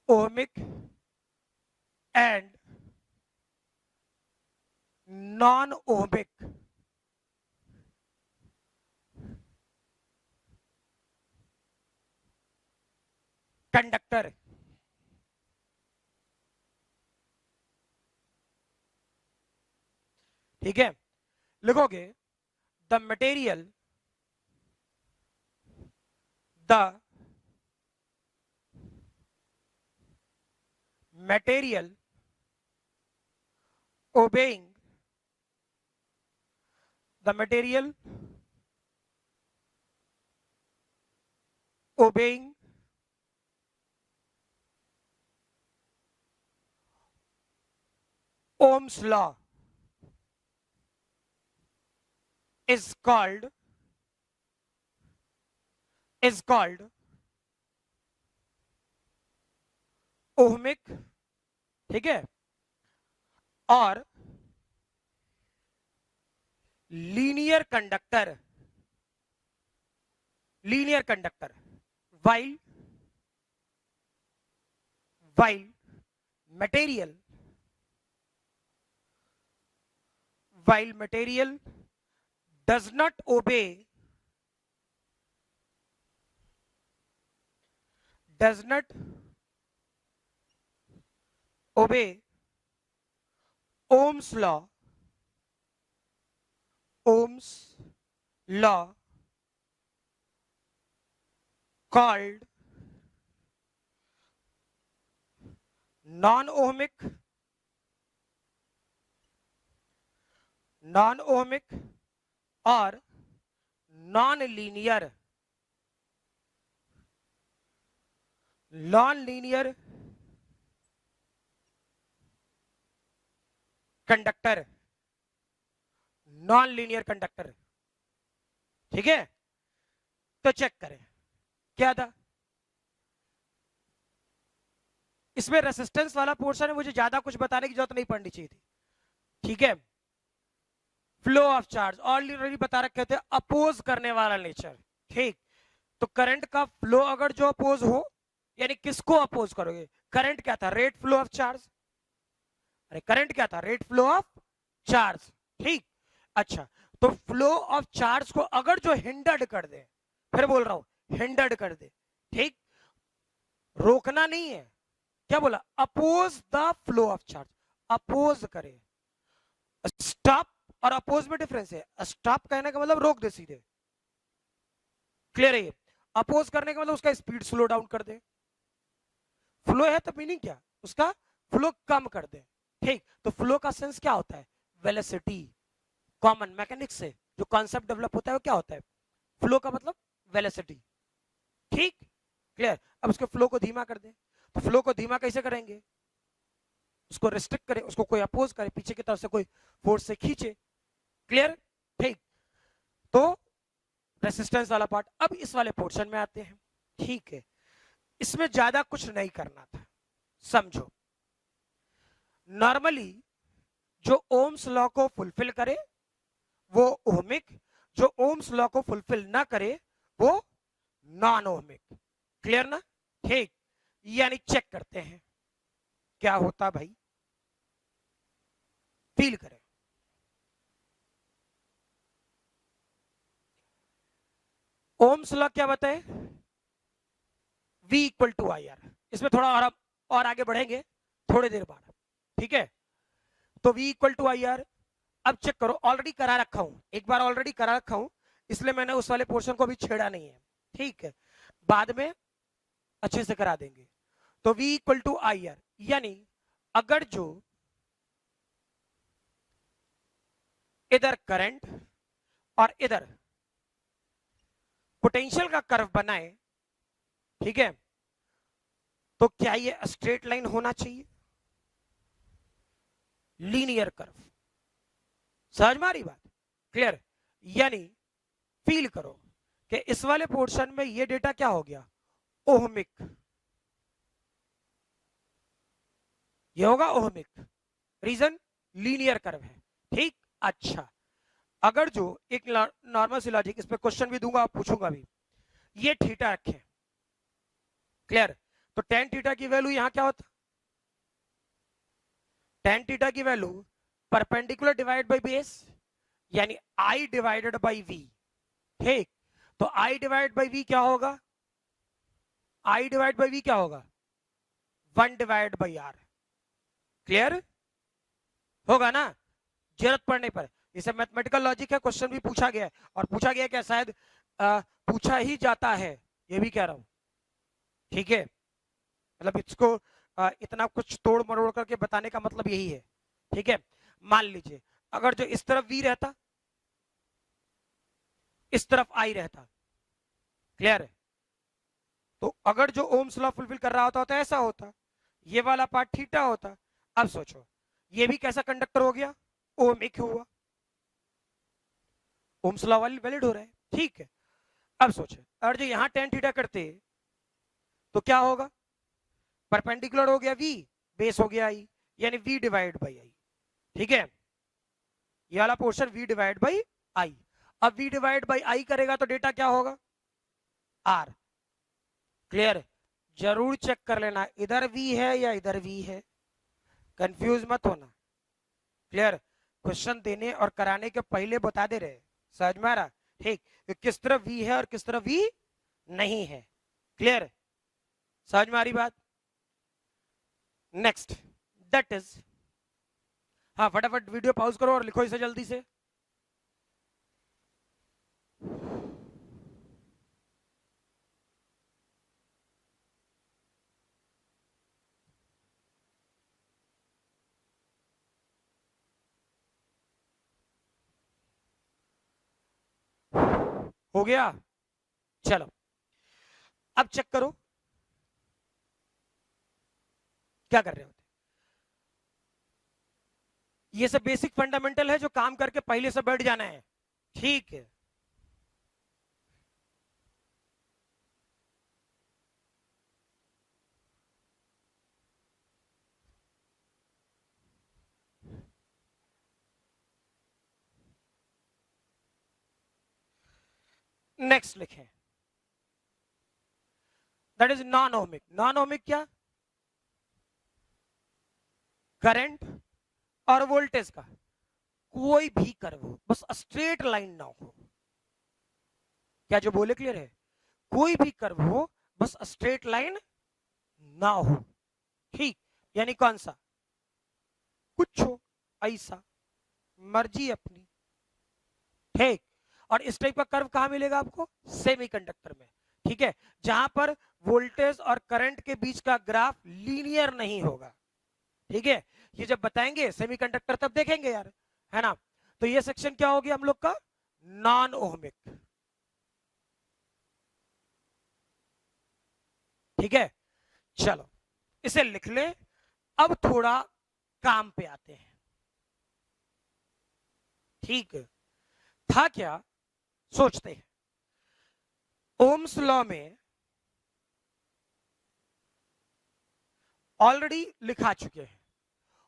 ohmic and non ohmic conductor, ठीक है, लिखोगे the material, the material obeying the material obeying Ohm's law is called ohmic, ठीक है, और linear conductor while material does not obey Ohm's law called non-ohmic और non-linear कंडक्टर, ठीक है। तो चेक करें क्या था, इसमें रेसिस्टेंस वाला पोर्शन है, मुझे ज्यादा कुछ बताने की जरूरत नहीं पड़नी चाहिए थी, ठीक है। फ्लो ऑफ चार्ज ऑलरेडी बता रखे थे, अपोज करने वाला नेचर, ठीक। तो करंट का फ्लो अगर जो अपोज हो, यानी किसको अपोज करोगे, करंट क्या था, रेट फ्लो ऑफ चार्ज, अरे करंट क्या था, रेट फ्लो ऑफ चार्ज, ठीक। अच्छा, तो फ्लो ऑफ चार्ज को अगर जो हिंडर्ड कर दे, फिर बोल रहा हूं हिंडर्ड कर दे, ठीक, रोकना नहीं है, क्या बोला, oppose the flow of charge, oppose करे। स्टॉप और अपोज में डिफरेंस है, स्टॉप कहने का मतलब रोक दे सीधे, क्लियर है ये। अपोज करने का मतलब उसका स्पीड स्लो डाउन कर दे, फ्लो है तो मीनिंग क्या, उसका फ्लो कम कर दे, ठीक। तो फ्लो का सेंस क्या होता है, वेलोसिटी, कॉमन मैकेनिक्स से जो कॉन्सेप्ट डेवलप होता है वो क्या होता है, फ्लो का मतलब वेलोसिटी, ठीक, क्लियर। अब उसके फ्लो को धीमा कर दे, तो फ्लो को धीमा कैसे करेंगे, उसको रिस्ट्रिक्ट करें, उसको कोई अपोज करे, पीछे की तरफ से कोई फोर्स से खींचे, क्लियर, ठीक। तो रेसिस्टेंस वाला पार्ट। अब इस वाले पोर्शन में आते हैं, ठीक है। इसमें ज्यादा कुछ नहीं करना था, समझो। नॉर्मली जो ओम्स लॉ को फुलफिल करे वो ओहमिक, जो ओम्स लॉ को फुलफिल ना करे वो नॉन ओहमिक, क्लियर ना, ठीक। यानी चेक करते हैं क्या होता भाई, फील करें। ओम्स लॉ क्या बताए, V equal to I R, इसमें थोड़ा और आगे बढ़ेंगे थोड़ी देर बाद, ठीक है। तो V equal to I R, अब चेक करो, ऑलरेडी करा रखा हूं, एक बार ऑलरेडी करा रखा हूं, इसलिए मैंने उस वाले पोर्शन को भी छेड़ा नहीं है, ठीक है, बाद में अच्छे से करा देंगे। तो V equal to I R, यानी अगर जो इधर करंट और इधर पोटेंशियल का कर्व बनाए, ठीक है, तो क्या ये स्ट्रेट लाइन होना चाहिए, लीनियर कर्व, समझ में आ रही बात, क्लियर। यानी फील करो कि इस वाले पोर्शन में ये डेटा क्या हो गया, ओहमिक, ये होगा ओहमिक, रीजन लीनियर कर्व है, ठीक। अच्छा, अगर जो एक नॉर्मल सी लॉजिक, इस पे क्वेश्चन भी दूंगा, आप पूछूंगा भी, ये थीटा रखे, क्लियर। तो टेन थीटा की वैल्यू यहां क्या होता, टेन थीटा की value perpendicular divide by base, यानी आई डिवाइडेड बाय वी, ठीक। तो आई डिवाइड बाय वी क्या होगा, आई डिवाइड बाय वी क्या होगा, 1 डिवाइड बाय आर, क्लियर होगा ना, जरूरत पड़ने पर। इसे मैथमेटिकल लॉजिक है, क्वेश्चन भी पूछा गया है, और पूछा गया क्या, शायद पूछा ही जाता है, ये भी कह रहा हूं, ठीक है। मतलब इसको इतना कुछ तोड़ मरोड़ करके बताने का मतलब यही है, ठीक है। मान लीजिए अगर जो इस तरफ V रहता, इस तरफ I रहता, क्लियर है, तो अगर जो ओम्स लॉ फुलफिल कर रहा होता तो ऐसा होता, ये वाला पार्ट थीटा होता। अब सोचो ये भी कैसा कंडक्टर हो गया, ओमिक हुआ, ओम्स लॉ वैलिड हो रहा है, ठीक है। अब सोचो अगर जो यहां टेन थीटा करते तो क्या होगा, परपेंडिकुलर हो गया V, बेस हो गया I, यानी V डिवाइड बाई I, ठीक है। ये वाला portion V divide by I। अब V डिवाइड बाई I करेगा तो डेटा क्या होगा, R, क्लियर है। जरूर चेक कर लेना इधर V है या इधर V है, कंफ्यूज मत होना, क्लियर। क्वेश्चन देने और कराने के पहले बता दे रहे, समझ में आ रहा, ठीक, किस तरफ V है और किस तरफ V नहीं है, क्लियर, समझ में आ रही बात। नेक्स्ट दैट इज, हाँ फटाफट वीडियो पॉज करो और लिखो इसे जल्दी से। हो गया, चलो अब चेक करो क्या कर रहे होते। ये सब बेसिक फंडामेंटल है जो काम करके पहले से बैठ जाना है, ठीक है। नेक्स्ट लिखें, that is non ohmic. Non ohmic क्या, करंट और वोल्टेज का कोई भी कर्व हो, बस स्ट्रेट लाइन ना हो, क्या जो बोले क्लियर है, कोई भी कर्व हो बस स्ट्रेट लाइन ना हो, ठीक, यानी कौन सा, कुछ हो ऐसा, मर्जी अपनी, ठीक। और इस टाइप का कर्व कहां मिलेगा आपको, सेमीकंडक्टर में, ठीक है, जहां पर वोल्टेज और करंट के बीच का ग्राफ लीनियर नहीं होगा, ठीक है। ये जब बताएंगे सेमीकंडक्टर तब देखेंगे यार, है ना। तो ये सेक्शन क्या हो गया हम लोग का, नॉन ओहमिक, ठीक है। चलो इसे लिख ले, अब थोड़ा काम पे आते हैं, ठीक था क्या, सोचते हैं। ओम्स लॉ में ऑलरेडी लिखा चुके हैं,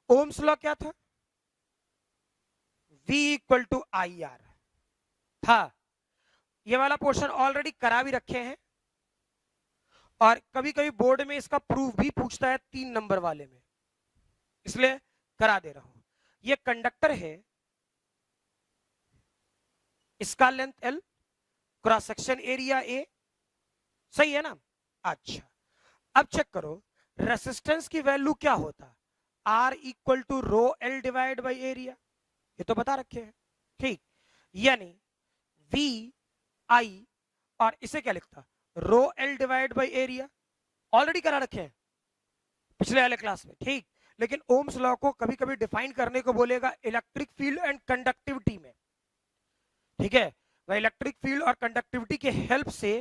ओम्स लॉ क्या था, V equal to I R था, ये वाला पोर्शन ऑलरेडी करा भी रखे हैं, और कभी कभी बोर्ड में इसका प्रूफ भी पूछता है 3 नंबर वाले में, इसलिए करा दे रहा हूं। ये कंडक्टर है, इसका length L, cross section area A, सही है ना। अच्छा अब चेक करो रेसिस्टेंस की वैल्यू क्या होता, R equal to rho L divide by area, ये तो बता रखे हैं, ठीक, यानी V I, और इसे क्या लिखता, रो L divide by area, already करा रखे हैं पिछले वाले क्लास में, ठीक। लेकिन ओम्स लॉ को कभी कभी डिफाइन करने को बोलेगा इलेक्ट्रिक फील्ड एंड कंडक्टिविटी में, ठीक है। वह इलेक्ट्रिक फील्ड और कंडक्टिविटी के हेल्प से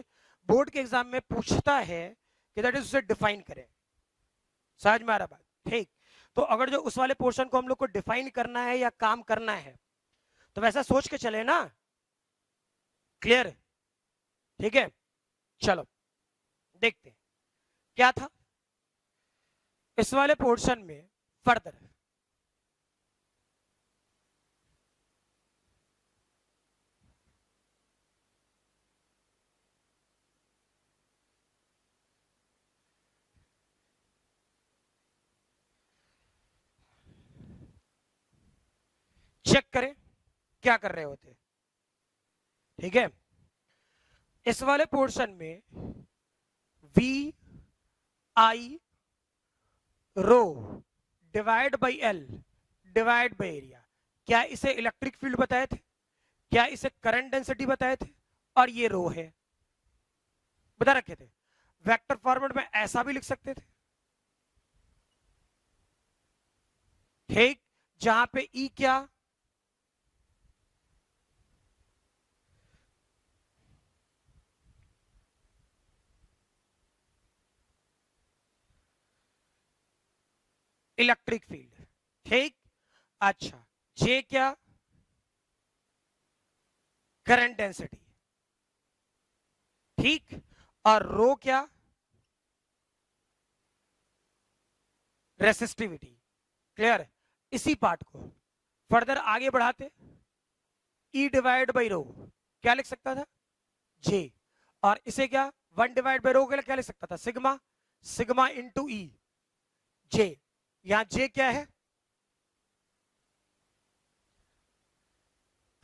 बोर्ड के एग्जाम में पूछता है कि दैट इज उसे डिफाइन करें, समझ में आ रहा बात, ठीक। तो अगर जो उस वाले पोर्शन को हम लोग को डिफाइन करना है या काम करना है तो वैसा सोच के चले ना, क्लियर, ठीक है। चलो देखते हैं क्या था इस वाले पोर्शन में फर्दर, चेक करें क्या कर रहे होते, ठीक है। इस वाले पोर्शन में V I rho divide by L divide by area, क्या इसे इलेक्ट्रिक फील्ड बताए थे, क्या इसे करंट डेंसिटी बताए थे, और ये रो है बता रखे थे। वेक्टर फॉर्मेट में ऐसा भी लिख सकते थे, ठीक, जहां पे ई क्या, इलेक्ट्रिक फील्ड। ठीक, अच्छा, जे क्या, करंट डेंसिटी। ठीक, और रो क्या, रेसिस्टिविटी। क्लियर। इसी पार्ट को फर्दर आगे बढ़ाते, ई डिवाइड बाई रो क्या लिख सकता था, जे, और इसे क्या, वन डिवाइड बाई रो के लिए क्या लिख सकता था, सिग्मा, सिग्मा इंटू ई, जे। यहां जे क्या है,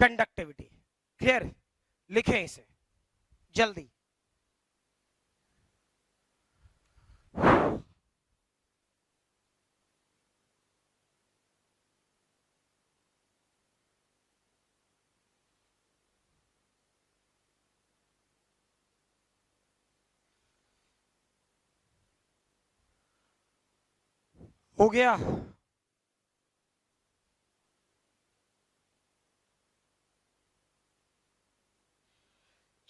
कंडक्टिविटी। क्लियर, लिखें इसे जल्दी। हो गया,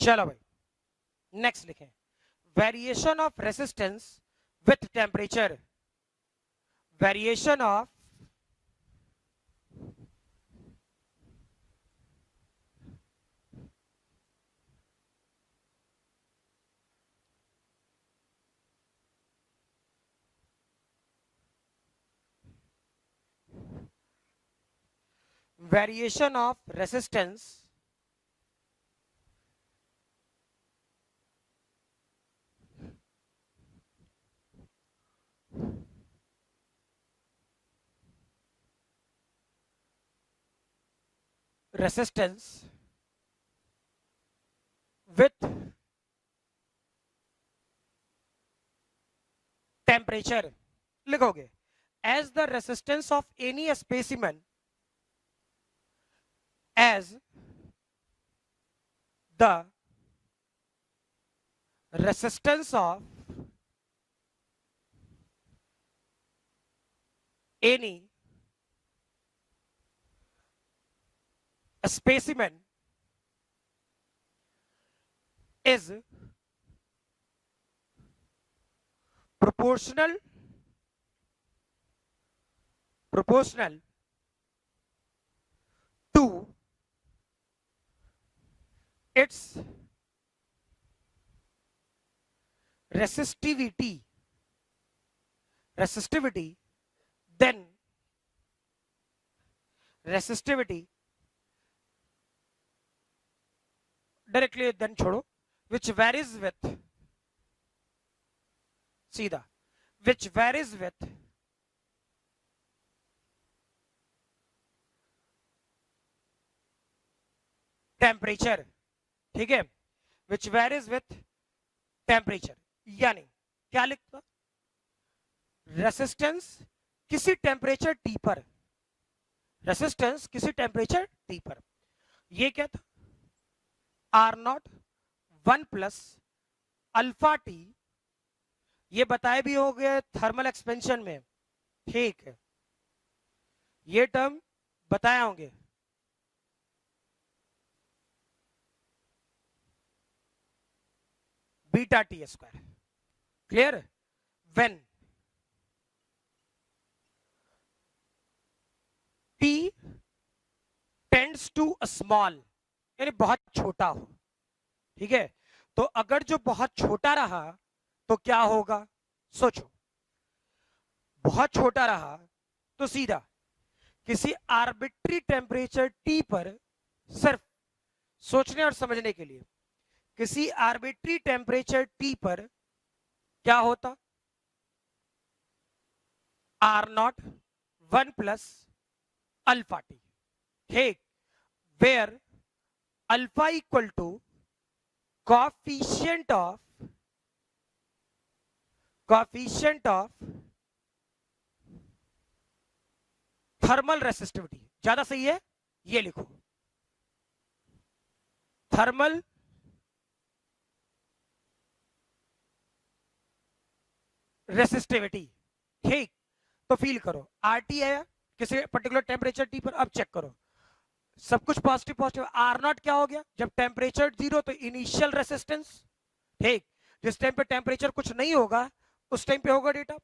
चलो भाई नेक्स्ट लिखें, variation of resistance with temperature, variation of variation of resistance resistance with temperature लिखोगे, as the resistance of any specimen, as the resistance of any specimen is proportional to its resistivity, then resistivity directly then छोड़ो, which varies with, सीधा, which varies with temperature। ठीक है, which varies with temperature, यानी क्या लिखता, रेसिस्टेंस किसी टेम्परेचर टी पर, रेसिस्टेंस किसी टेम्परेचर टी पर, ये क्या था, R naught 1 plus alpha t, ये बताए भी हो गए थर्मल एक्सपेंशन में। ठीक है, ये टर्म बताए होंगे, beta t square. Clear, when t tends to a small, यानी बहुत छोटा हो। ठीक है, तो अगर जो बहुत छोटा रहा तो क्या होगा, सोचो, बहुत छोटा रहा तो सीधा किसी आर्बिट्री टेम्परेचर टी पर, सिर्फ सोचने और समझने के लिए, किसी आर्बिट्री टेम्परेचर टी पर क्या होता, R naught 1 plus alpha T. ठीक, where alpha equal to coefficient of thermal resistivity, ज्यादा सही है, ये लिखो, थर्मल रेसिस्टिविटी। ठीक, तो फील करो, आरटी आया, किसी पर्टिकुलर टेम्परेचर टी पर। अब चेक करो, सब कुछ पॉजिटिव पॉजिटिव। आर नॉट क्या हो गया, जब टेम्परेचर 0 तो इनिशियल रेसिस्टेंस, ठीक। जिस टाइम पे टेम्परेचर कुछ नहीं होगा उस टाइम पे होगा डेटा।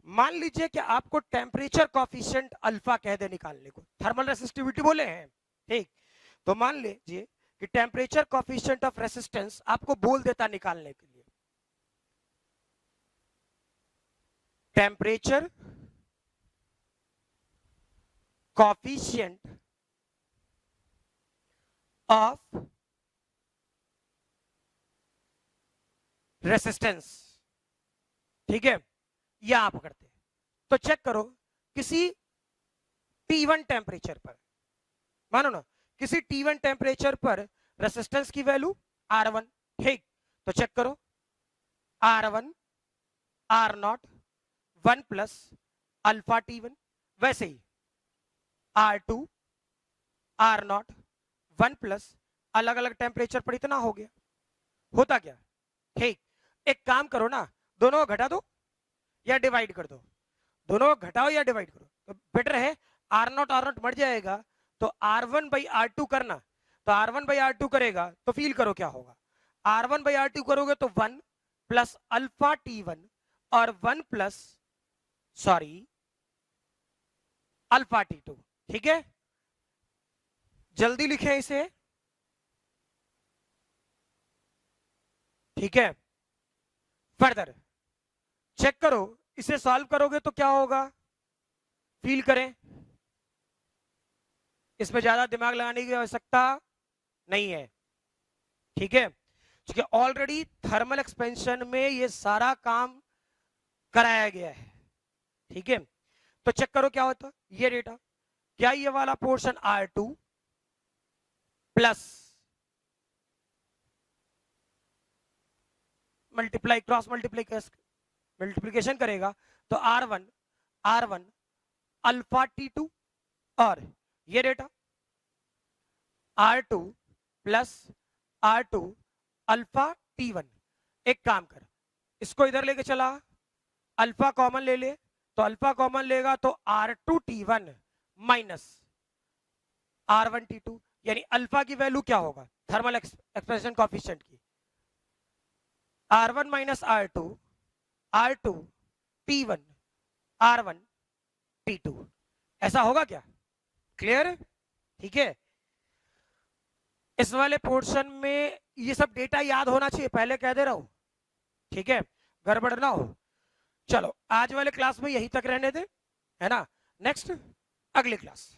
मान लीजिए कि आपको टेम्परेचर कॉफिशिएंट अल्फा कह दे निकालने को, थर्मल रेसिस्टिविटी बोले हैं, ठीक। तो मान लीजिए कि टेम्परेचर कॉफिशिएंट ऑफ रेसिस्टेंस आपको बोल देता निकालने के लिए, टेम्परेचर कॉफिशिएंट ऑफ रेसिस्टेंस, ठीक है, यह आप करते हैं। तो चेक करो, किसी T1 टेम्परेचर पर, मानो ना किसी T1 टेम्परेचर पर रेसिस्टेंस की वैल्यू R1, ठीक। तो चेक करो, R1 R0 1 plus alpha T1, वैसे ही R2 R0 1 प्लस अलग अलग टेम्परेचर पर इतना हो गया। होता क्या, ठीक। एक काम करो ना, दोनों को घटा दो या डिवाइड कर दो, दोनों को घटाओ या डिवाइड करो तो बेटर है। R0 मर जाएगा तो R1/R2 करना, तो R1/R2 करेगा तो फील करो क्या होगा। R1/R2 करोगे तो 1 प्लस अल्फा T1 और 1 प्लस अल्फा T2, ठीक है। जल्दी लिखें इसे, ठीक है। फर्दर चेक करो, इसे सॉल्व करोगे तो क्या होगा, फील करें, इसमें ज्यादा दिमाग लगाने की आवश्यकता नहीं है, ठीक है। क्योंकि ऑलरेडी थर्मल एक्सपेंशन में ये सारा काम कराया गया है, ठीक है। तो चेक करो क्या होता, ये डेटा, क्या ये वाला portion R2 plus multiply cross multiplication करेगा तो R1 अल्फा T2 और ये data R2 plus R2 alpha T1। एक काम कर, इसको इधर लेके चला, अल्फा कॉमन ले ले, तो अल्फा कॉमन लेगा तो R2 T1 minus R1 T2, यानी अल्फा की वैल्यू क्या होगा थर्मल एक्सपेंशन कॉफिशिएंट की, R1 minus R2 T1 R1 T2, ऐसा होगा क्या, क्लियर, ठीक है। इस वाले पोर्शन में ये सब डेटा याद होना चाहिए, पहले कह दे रहा हूं, ठीक है, गड़बड़ ना हो। चलो आज वाले क्लास में यहीं तक रहने दे, है ना, नेक्स्ट अगली क्लास।